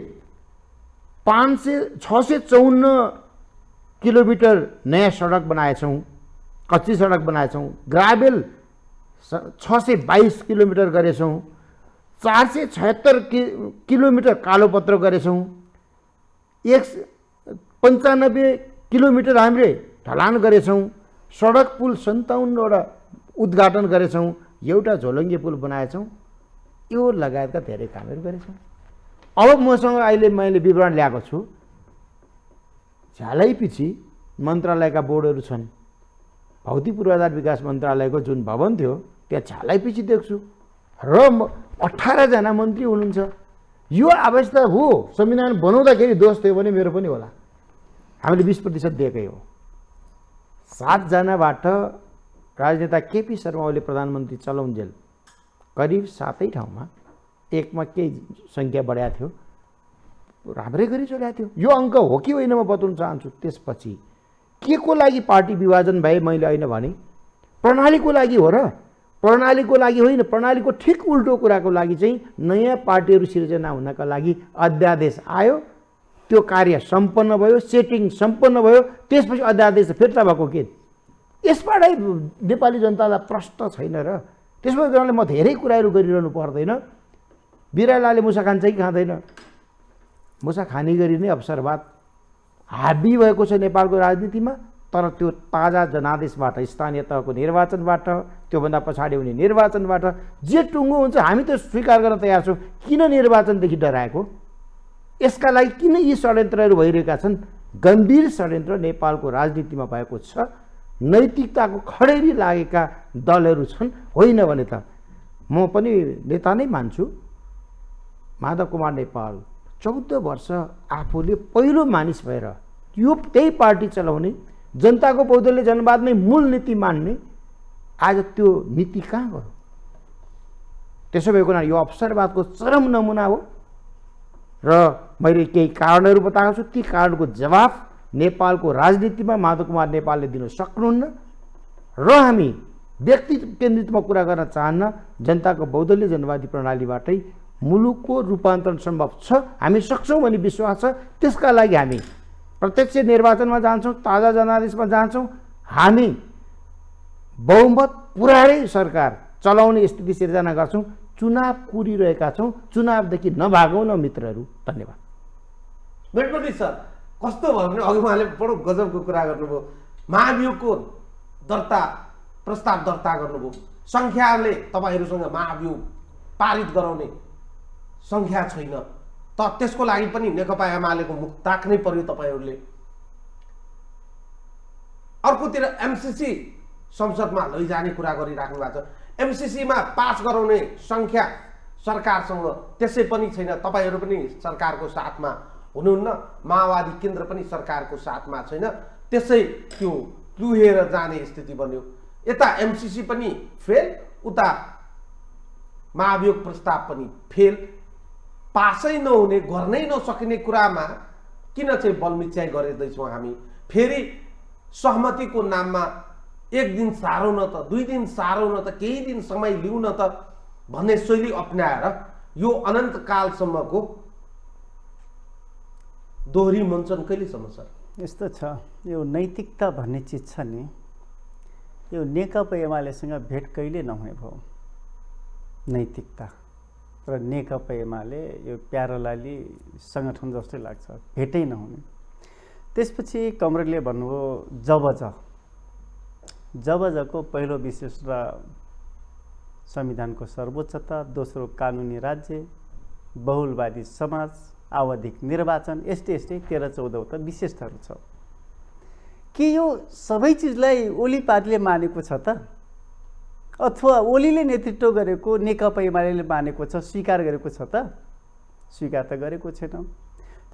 654 किलोमिटर नयाँ सडक बनाएछौँ, कच्ची सडक बनाएछौँ, ग्राभेल 622 किलोमिटर गरेछौँ, 476 किलोमिटर कालोपत्र गरेछौँ, 95 किलोमिटर हामीले ढलान गरेछौँ, सडक पुल 57वटा उद्घाटन गरेछौँ, एउटा झोलङ्गे पुल बनाएछौँ, यो लगायतका धेरै कामहरू गरेछौँ। अब मसँग अहिले मैले विवरण ल्याएको छु। झ्यालैपछि मन्त्रालयका बोर्डहरू छन्। भौतिक पूर्वाधार विकास मन्त्रालयको जुन भवन थियो त्यहाँ झ्यालैपछि देख्छु र 18 जना मन्त्री हुनुहुन्छ। यो अवस्था हो। संविधान बनाउँदाखेरि दोष थियो भने मेरो पनि होला। हामीले 20% दिएकै हो। 7 जनाबाट राजनेता केपी शर्मा ओली प्रधानमन्त्री चलाउन्जेल करिब 7 ठाउँमा, एकमा केही सङ्ख्या बढाएको थियो, राम्रै गरी चलाएको थियो। यो अङ्क हो कि होइन म बताउन चाहन्छु। त्यसपछि के को लागि पार्टी विभाजन भए मैले होइन भने प्रणालीको लागि हो र? प्रणालीको लागि होइन, प्रणालीको ठिक उल्टो कुराको लागि चाहिँ नयाँ पार्टीहरू सिर्जना हुनका लागि अध्यादेश आयो, त्यो कार्य सम्पन्न भयो, सेटिङ सम्पन्न भयो, त्यसपछि अध्यादेश फिर्ता भएको के? यसबाटै नेपाली जनतालाई प्रश्न छैन र? त्यसको कारणले म धेरै कुराहरू गरिरहनु पर्दैन। बिरालाले मुसा खान्छ कि खाँदैन? मुसा खाने गरी नै अवसरवाद हाबी भएको छ नेपालको राजनीतिमा। तर त्यो ताजा जनादेशबाट, स्थानीय तहको निर्वाचनबाट, त्योभन्दा पछाडि हुने निर्वाचनबाट जे टुङ्गो हुन्छ हामी त स्वीकार गर्न तयार छौँ। किन निर्वाचनदेखि डराएको? यसका लागि किन यी षड्यन्त्रहरू भइरहेका छन्? गम्भीर षड्यन्त्र नेपालको राजनीतिमा भएको छ। नैतिकताको खडेरी लागेका दलहरू छन्। होइन भने त म पनि नेता नै मान्छु। माधव कुमार नेपाल 14 वर्ष आफूले पहिलो मानिस भएर यो त्यही पार्टी चलाउने, जनताको बहुदलीय जनवाद नै मूल नीति मान्ने, आज त्यो नीति कहाँ गयो? त्यसो भएको हुनाले यो अवसरवादको चरम नमुना हो। र मैले केही कारणहरू बताएको छु। ती कारणको जवाफ नेपालको राजनीतिमा माधव कुमार नेपालले दिन सक्नुहुन्न। र हामी व्यक्ति केन्द्रितमा कुरा गर्न चाहन्न। जनताको बहुदलीय जनवादी प्रणालीबाटै मुलुकको रूपान्तरण सम्भव छ। हामी सक्छौँ भन्ने विश्वास छ। त्यसका लागि हामी प्रत्यक्ष निर्वाचनमा जान्छौँ, ताजा जनादेशमा जान्छौँ। हामी बहुमत पुर्याएरै सरकार चलाउने स्थिति सिर्जना गर्छौँ। चुनाव कुरिरहेका छौँ। चुनावदेखि नभागौँ न मित्रहरू। धन्यवाद। मेटपट्टि सर कस्तो भयो भने अघि उहाँले बडो गजबको कुरा गर्नुभयो। महाभियोगको दर्ता प्रस्ताव दर्ता गर्नुभयो। सङ्ख्याले तपाईँहरूसँग महाभियोग पारित गराउने सङ्ख्या छैन। त त्यसको लागि पनि नेकपा एमालेको मुख ताक्नै पर्यो तपाईँहरूले। अर्कोतिर एमसीसी संसदमा लैजाने कुरा गरिराख्नु भएको छ। एमसीसीमा पास गराउने सङ्ख्या सरकारसँग त्यसै पनि छैन। तपाईँहरू पनि सरकारको साथमा हुनुहुन्न। माओवादी केन्द्र पनि सरकारको साथमा छैन। त्यसै त्यो लुहेर जाने स्थिति बन्यो। यता एमसीसी पनि फेल, उता महाभियोग प्रस्ताव पनि फेल। पासै नहुने, गर्नै नसकिने कुरामा किन चाहिँ बलमिच्याइ गरिँदैछौँ हामी? फेरि सहमतिको नाममा एक दिन सारौँ न त, 2 दिन सारौँ न त, केही दिन समय लिउँ न त भन्ने शैली अपनाएर यो अनन्तकालसम्मको दोहोरी मञ्चन कहिलेसम्म सर? यस्तो छ, यो नैतिकता भन्ने चिज छ नि, यो नेकपा एमालेसँग भेट कहिले नहुने भयो। नैतिकता र नेकपा एमाले यो प्यारलाली सङ्गठन जस्तै लाग्छ, भेटै नहुने। त्यसपछि कमरेडले भन्नुभयो जबजको पहिलो विशेषता संविधानको सर्वोच्चता, दोस्रो कानुनी राज्य, बहुलवादी समाज, आवधिक निर्वाचन, यस्तै 13-14 विशेषताहरू छ। के यो सबै चिजलाई ओली पार्टीले मानेको छ त? अथवा ओलीले नेतृत्व गरेको नेकपा एमाले मानेको छ, स्वीकार गरेको छ त? स्वीकार त गरेको छैन।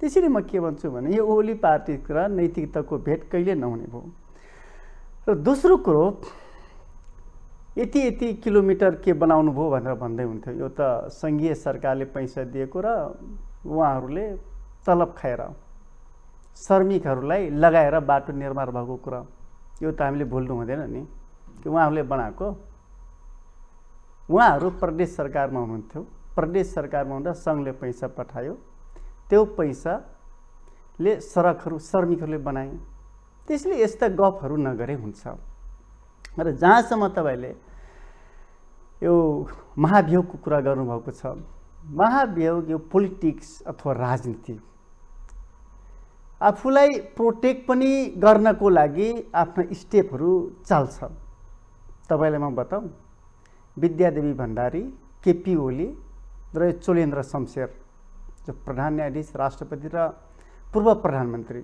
त्यसैले म के भन्छु भने यो ओली पार्टी र नैतिकताको भेट कहिले नहुने भयो। र दोस्रो कुरो, यति किलोमिटर के बनाउनु भयो भनेर भन्दै हुन्थ्यो। यो त सङ्घीय सरकारले पैसा दिएको र उहाँहरूले तलब खाएर श्रमिकहरूलाई लगाएर बाटो निर्माण भएको कुरा, यो त हामीले भुल्नु हुँदैन नि कि उहाँहरूले बनाएको। उहाँहरू प्रदेश सरकारमा हुनुहुन्थ्यो। प्रदेश सरकारमा हुँदा सङ्घले पैसा पठायो, त्यो पैसाले सडकहरू श्रमिकहरूले बनाए। त्यसले यस्ता गफहरू नगरे हुन्छ। र जहाँसम्म तपाईँले यो महाभियोगको कुरा गर्नुभएको छ, महाभियोग यो पोलिटिक्स अथवा राजनीति आफूलाई प्रोटेक्ट पनि गर्नको लागि आफ्ना स्टेपहरू चाल्छ। तपाईँलाई म बताऊँ, विद्यादेवी भण्डारी, केपी ओली र चोलेन्द्र शमशेर जो प्रधान न्यायाधीश, राष्ट्रपति र पूर्व प्रधानमन्त्री,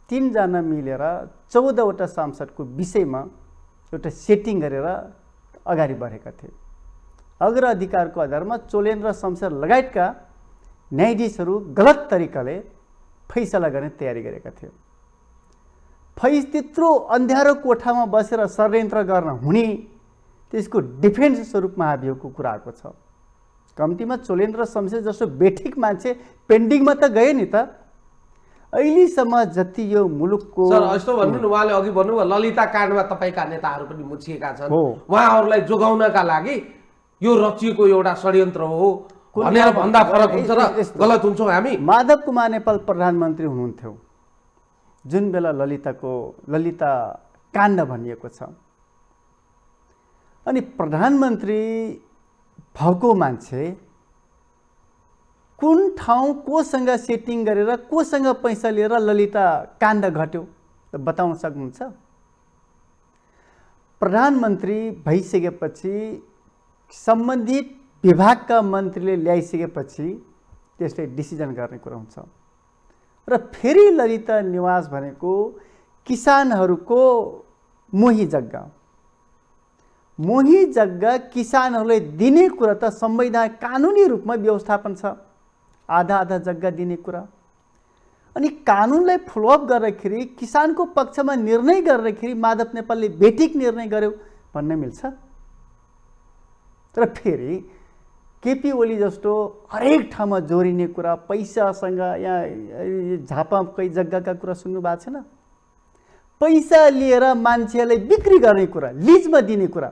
3 जना मिलेर 14वटा सांसदको विषयमा एउटा सेटिङ गरेर अगाडि बढेका थिए। अग्राधिकारको आधारमा चोलेन्द्र शमशेर लगायतका न्यायाधीशहरू गलत तरिकाले फैसला गर्ने तयारी गरेका थिए। त्यत्रो अन्ध्यारो कोठामा बसेर षड्यन्त्र गर्न हुने, त्यसको डिफेन्स स्वरूप महाभियोगको कुरा आएको छ। कम्तीमा चोलेन्द्र शमशेर जस्तो बेठिक मान्छे पेन्डिङमा त गए नि त। अहिलेसम्म जति यो मुलुकको सर यस्तो भन्नु न, उहाँले अघि भन्नुभयो ललिता काण्डमा तपाईँका नेताहरू पनि मुछिएका छन्, उहाँहरूलाई जोगाउनका लागि यो रचिएको एउटा षड्यन्त्र हो भनेर भन्दा फरक हुन्छ र गलत हुन्छौँ हामी? माधव कुमार नेपाल प्रधानमन्त्री हुनुहुन्थ्यो जुन बेला ललिता काण्ड भनिएको छ। अनि प्रधानमन्त्री भएको मान्छे कुन ठाउँ कोसँग सेटिङ गरेर कोसँग पैसा लिएर ललिता काण्ड घट्यो त बताउन सक्नुहुन्छ? प्रधानमन्त्री भइसकेपछि सम्बन्धित विभागका मन्त्रीले ल्याइसकेपछि त्यसले डिसिजन गर्ने कुरा हुन्छ। र फेरि ललिता निवास भनेको किसानहरूको मोही जग्गा किसानहरूलाई दिने कुरा त संवैधान कानुनी रूपमा व्यवस्थापन छ, आधा आधा जग्गा दिने कुरा। अनि कानुनलाई फलोअप गर्दाखेरि किसानको पक्षमा निर्णय गर्दाखेरि माधव नेपालले बेठिक निर्णय गर्यो भन्न मिल्छ? तर फेरि केपी ओली जस्तो हरेक ठाउँमा जोडिने कुरा, पैसासँग यहाँ झापाकै जग्गाका कुरा सुन्नु भएको छैन? पैसा लिएर मान्छेलाई बिक्री गर्ने कुरा, लिजमा दिने कुरा,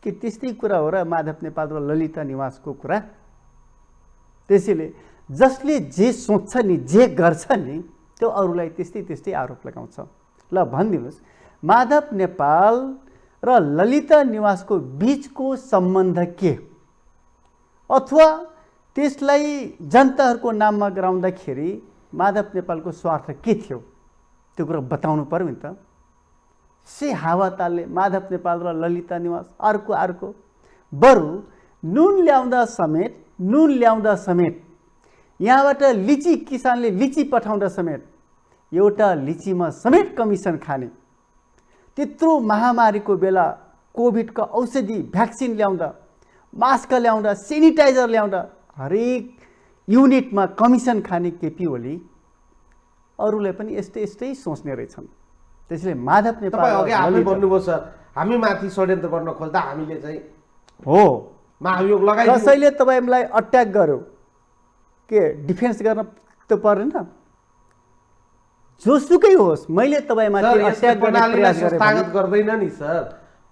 के त्यस्तै कुरा हो र माधव नेपाल र ललिता निवासको कुरा? त्यसैले जसले जे सोच्छ नि, जे गर्छ नि, त्यो अरूलाई त्यस्तै आरोप लगाउँछ। ल भनिदिनुहोस्, माधव नेपाल र ललिता निवासको बिचको सम्बन्ध के? अथवा त्यसलाई जनताहरूको नाममा गराउँदाखेरि माधव नेपालको स्वार्थ के थियो? त्यो कुरा बताउनु पर्यो नि त। से हावातालले माधव नेपाल र ललिता निवास अर्को बरु नुन ल्याउँदा समेत यहाँबाट लिची, किसानले लिची पठाउँदा समेत एउटा लिचीमा समेत कमिसन खाने, त्यत्रो महामारीको बेला कोभिडको औषधि भ्याक्सिन ल्याउँदा, मास्क ल्याउँदा, सेनिटाइजर ल्याउँदा हरेक युनिटमा कमिसन खाने केपी ओली अरूलाई पनि यस्तै सोच्ने रहेछन्। त्यसैले माधव नेपाल तपाईँ अघि आफै भन्नुभयो सर, हामी माथि षड्यन्त्र गर्न खोज्दा हामीले चाहिँ हो महाभियोग लगाइ, कसैले तपाईँलाई अट्याक गर्यो के डिफेन्स गर्न त परेन? जोसुकै होस्, मैले तपाईँमाथि अट्याक गर्ने प्रयास गरेँ संस्थागत गर्दैन नि सर,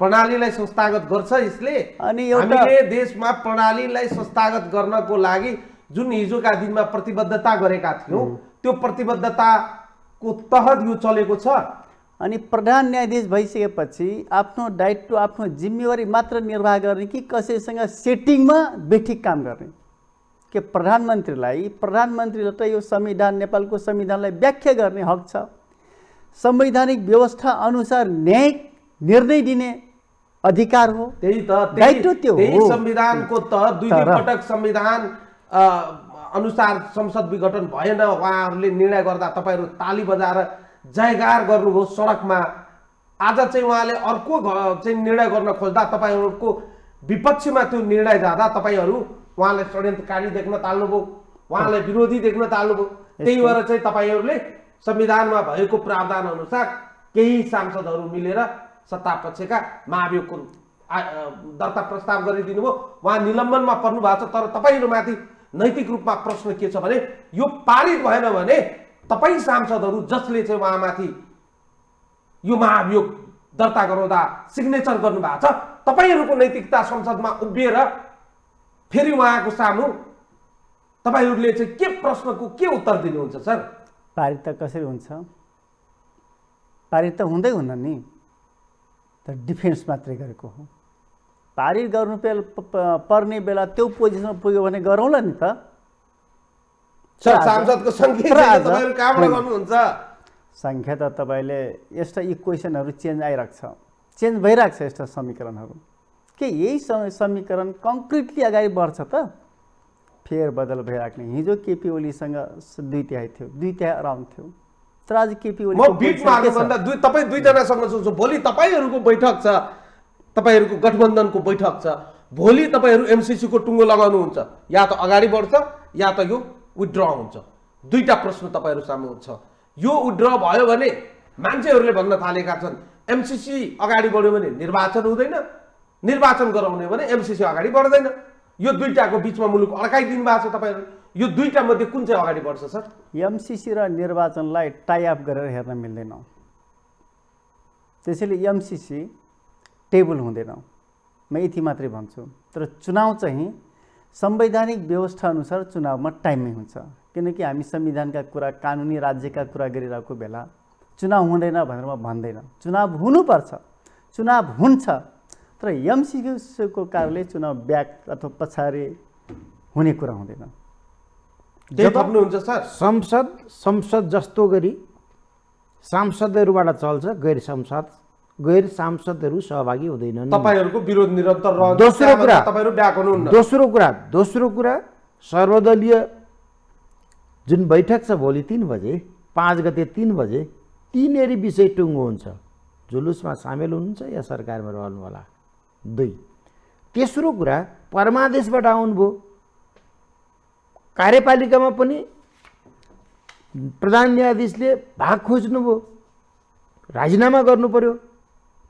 प्रणालीलाई संस्थागत गर्छ यसले। अनि हामीले देशमा प्रणालीलाई संस्थागत गर्नको लागि जुन हिजोका दिनमा प्रतिबद्धता गरेका थियौँ, त्यो प्रतिबद्धताको तहत यो चलेको छ। अनि प्रधान न्यायाधीश भइसकेपछि आफ्नो दायित्व, आफ्नो जिम्मेवारी मात्र निर्वाह गर्ने कि कसैसँग सेटिङमा बेठिक काम गर्ने? के प्रधानमन्त्रीलाई त यो संविधान, नेपालको संविधानलाई व्याख्या गर्ने हक छ, संवैधानिक व्यवस्था अनुसार न्यायिक निर्णय दिने अधिकार हो। त्यही त दायित्व त्यो हो। संविधानको तहत दुई पटक संविधान अनुसार संसद विघटन भएन, उहाँहरूले निर्णय गर्दा तपाईँहरू ताली बजाएर जयगार गर्नुभयो सडकमा। आज चाहिँ उहाँले अर्को चाहिँ निर्णय गर्न खोज्दा तपाईँहरूको विपक्षमा त्यो निर्णय जाँदा तपाईँहरू उहाँलाई षड्यन्त्रकारी देख्न थाल्नुभयो, उहाँलाई विरोधी देख्न थाल्नुभयो। त्यही भएर चाहिँ तपाईँहरूले संविधानमा भएको प्रावधान अनुसार केही सांसदहरू मिलेर सत्ता पक्षका महाभियोगको दर्ता प्रस्ताव गरिदिनु भयो। उहाँ निलम्बनमा पर्नु भएको छ। तर तपाईँहरूमाथि नैतिक रूपमा प्रश्न के छ भने यो पारित भएन भने तपाईँ सांसदहरू जसले चाहिँ उहाँमाथि यो महाभियोग दर्ता गराउँदा सिग्नेचर गर्नुभएको छ, तपाईँहरूको नैतिकता संसदमा उभिएर फेरि उहाँको सामु तपाईँहरूले चाहिँ के प्रश्नको के उत्तर दिनुहुन्छ सर? पारित त कसरी हुन्छ? पारित त हुँदै हुन्न नि, त डिफेन्स मात्रै गरेको हो। पारित गर्नु पर्ने बेला त्यो पोजिसनमा पुग्यो भने गरौँला नि त। सर सांसदको सङ्ख्या तपाईँहरू कहाँबाट गर्नुहुन्छ? सङ्ख्या त तपाईँले यस्ता इक्वेसनहरू चेन्ज आइरहेको छ, चेन्ज भइरहेको छ यस्ता समीकरणहरू। के यही समीकरण कङ्क्रिटली अगाडि बढ्छ त? फेरबदल भइराख्ने। हिजो केपी ओलीसँग 2/3 थियो, 2/3 अराउन्ड थियो, तर आज केपी ओली म बिचमा हाल्नुभन्दा तपाईँ दुईजनासँग सोच्छु। भोलि तपाईँहरूको बैठक छ, तपाईँहरूको गठबन्धनको बैठक छ, भोलि तपाईँहरू एमसिसीको टुङ्गो लगाउनुहुन्छ, या त अगाडि बढ्छ या त यो विथड्र हुन्छ। दुईटा प्रश्न तपाईँहरू सामु हुन्छ। यो विथड्र भयो भने मान्छेहरूले भन्न थालेका छन् एमसिसी अगाडि बढ्यो भने निर्वाचन हुँदैन, निर्वाचन गराउने भने एमसिसी अगाडि बढ्दैन। यो दुईटाको बिचमा मुलुक अड्काइदिनु भएको छ तपाईँहरू। यो दुईटा मध्ये कुन चाहिँ अगाडि बढ्छ सर? एमसिसी र निर्वाचनलाई टाई अप गरेर हेर्न मिल्दैन। त्यसैले एमसिसी टेबल हुँदैन, म यति मात्रै भन्छु। तर चुनाव चाहिँ संवैधानिक व्यवस्था अनुसार चुनावमा टाइममै हुन्छ, किनकि हामी संविधानका कुरा, कानुनी राज्यका कुरा गरिरहेको बेला चुनाव हुँदैन भनेर म भन्दैन। चुनाव हुनुपर्छ, चुनाव हुन्छ, तर एमसिसीको कारणले चुनाव ब्याक अथवा पछाडि हुने कुरा हुँदैन। केही थप्नुहुन्छ सर? संसद जस्तो गरी सांसदहरूबाट चल्छ, गैर सांसदहरू सहभागी हुँदैनन्। तपाईहरूको विरोध निरन्तर रहन्छ। दोस्रो कुरा, तपाईहरू ब्याक हुनुहुन्न। दोस्रो कुरा सर्वदलीय जुन बैठक छ भोलि 3 बजे, 5 गते 3 बजे, तीनरी विषय टुङ्गो हुन्छ। जुलुसमा सामेल हुनुहुन्छ या सरकारमा रहनु होला। 2, तेस्रो कुरा परमादेशबाट आउनुभयो। कार्यपालिकामा पनि प्रधान न्यायाधीशले भाग खोज्नुभयो, राजीनामा गर्नु पर्यो।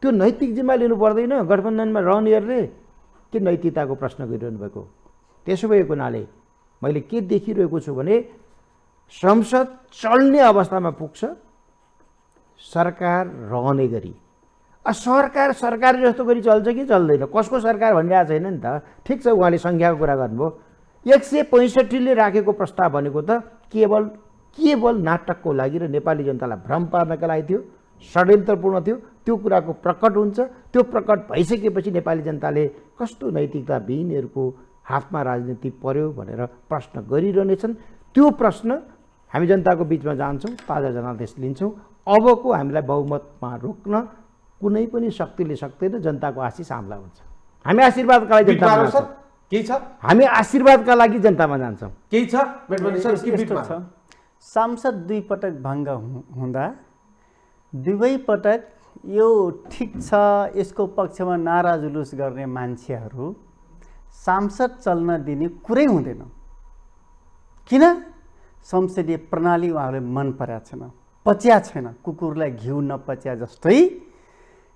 त्यो नैतिक जिम्मा लिनु पर्दैन गठबन्धनमा रहनेहरूले? के नैतिकताको प्रश्न गरिरहनु भएको? त्यसो भएको हुनाले मैले के देखिरहेको छु भने संसद चल्ने अवस्थामा पुग्छ सरकार रहने गरी। सरकार जस्तो गरी चल्छ कि चल्दैन? कसको सरकार भनिरहेको छैन नि त। ठिक छ, उहाँले सङ्ख्याको कुरा गर्नुभयो। 165ले राखेको प्रस्ताव भनेको त केवल नाटकको लागि र नेपाली जनतालाई भ्रम पार्नका लागि थियो, षड्यन्त्रपूर्ण थियो। त्यो कुराको प्रकट हुन्छ। त्यो प्रकट भइसकेपछि नेपाली जनताले कस्तो नैतिकताविहीनहरूको हातमा राजनीति पर्यो भनेर प्रश्न गरिरहनेछन्। त्यो प्रश्न हामी जनताको बिचमा जान्छौँ, ताजा जनादेश लिन्छौँ। अबको हामीलाई बहुमतमा रोक्न कुनै पनि शक्तिले सक्दैन। जनताको आशिष हामीलाई हुन्छ। हामी आशीर्वादका लागि जनतामा जान्छौँ। केही छ? हामी आशीर्वादका लागि जनतामा जान्छौँ। केही छ मेटमनी सर? के बिटमा छ? सांसद 2 पटक भङ्ग हुँदा दुवै पटक यो ठिक छ यसको पक्षमा नारा जुलुस गर्ने मान्छेहरू सांसद चल्न दिने कुरै हुँदैन। किन? संसदीय प्रणाली उहाँहरूले मन परेको छैन, पच्या छैन। कुकुरलाई घिउ नपच्या जस्तै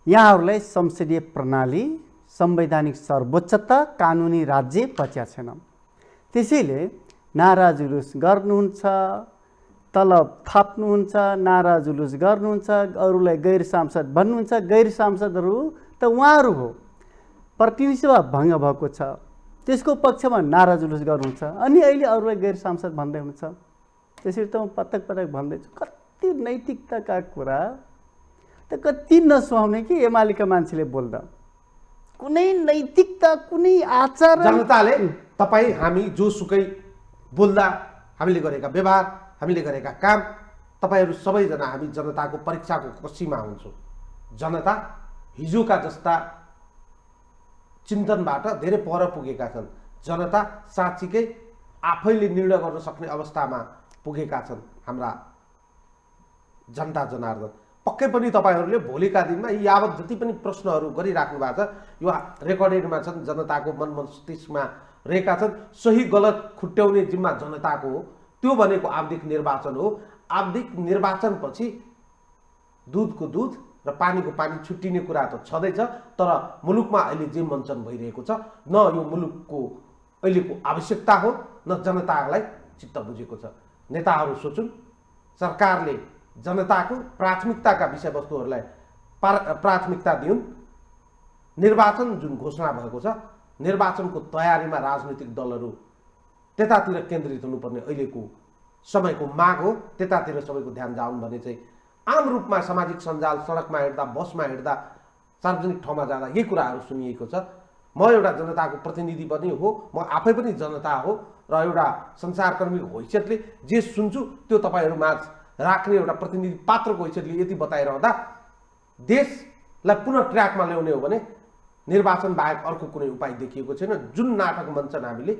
यहाँहरूलाई संसदीय प्रणाली, संवैधानिक सर्वोच्चता, कानुनी राज्य पच्या छैन। त्यसैले नारा जुलुस गर्नुहुन्छ, तलब थाप्नुहुन्छ, नारा जुलुस गर्नुहुन्छ, अरूलाई गैर सांसद भन्नुहुन्छ। गैर सांसदहरू त उहाँहरू हो। प्रतिनिधि सभा भङ्ग भएको छ, त्यसको पक्षमा नारा जुलुस गर्नुहुन्छ, अनि अहिले अरूलाई गैर सांसद भन्दै हुनुहुन्छ। त्यसरी त म पटक भन्दैछु, कति नैतिकताका कुरा त कति नसुहाउने कि एमालेका मान्छेले बोल्दा। कुनै नैतिकता, कुनै आचार। जनताले तपाईँ हामी जोसुकै बोल्दा, हामीले गरेका व्यवहार, हामीले गरेका काम, तपाईँहरू सबैजना हामी जनताको परीक्षाको कसीमा हुन्छौँ। जनता हिजोका जस्ता चिन्तनबाट धेरै पर पुगेका छन्। जनता साँच्चीकै आफैले निर्णय गर्न सक्ने अवस्थामा पुगेका छन् हाम्रा जनता जनार्दन। पक्कै पनि तपाईँहरूले भोलिका दिनमा यावत जति पनि प्रश्नहरू गरिराख्नु भएको छ यो रेकर्डेडमा छन्, जनताको मन मस्तिष्कमा रहेका छन्। सही गलत खुट्याउने जिम्मा जनताको हो। त्यो भनेको आवधिक निर्वाचन हो। आवधिक निर्वाचनपछि दुधको दुध र पानीको पानी छुट्टिने कुरा त छँदैछ। तर मुलुकमा अहिले जे मञ्चन भइरहेको छ, न यो मुलुकको अहिलेको आवश्यकता हो, न जनतालाई चित्त बुझेको छ। नेताहरू सोचुन्, सरकारले जनताको प्राथमिकताका विषयवस्तुहरूलाई प्राथमिकता दिउन्। निर्वाचन जुन घोषणा भएको छ, निर्वाचनको तयारीमा राजनीतिक दलहरू त्यतातिर केन्द्रित हुनुपर्ने अहिलेको समयको माग हो। त्यतातिर सबैको ध्यान जाउन् भने चाहिँ आम रूपमा सामाजिक सञ्जाल, सडकमा हिँड्दा, बसमा हिँड्दा, सार्वजनिक ठाउँमा जाँदा यही कुराहरू सुनिएको छ। म एउटा जनताको प्रतिनिधि पनि हो, म आफै पनि जनता हो र एउटा संसारकर्मीको हैसियतले जे सुन्छु त्यो तपाईँहरूमाझ राख्ने एउटा प्रतिनिधि पात्रको हैसियतले यति बताइरहँदा देशलाई पुनः ट्र्याकमा ल्याउने हो भने निर्वाचन बाहेक अर्को कुनै उपाय देखिएको छैन। जुन नाटक मञ्चन हामीले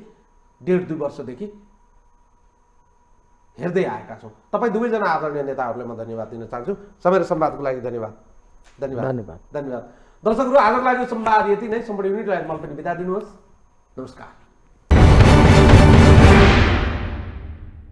1.5-2 वर्षदेखि हेर्दै आएका छौँ। तपाईँ दुवैजना आदरणीय नेताहरूलाई म धन्यवाद दिन चाहन्छु। समय र संवादको लागि धन्यवाद। दर्शकहरू, आजको लागि संवाद यति नै। सम्पूर्ण युनिटलाई पनि बिदा दिनुहोस्। नमस्कार।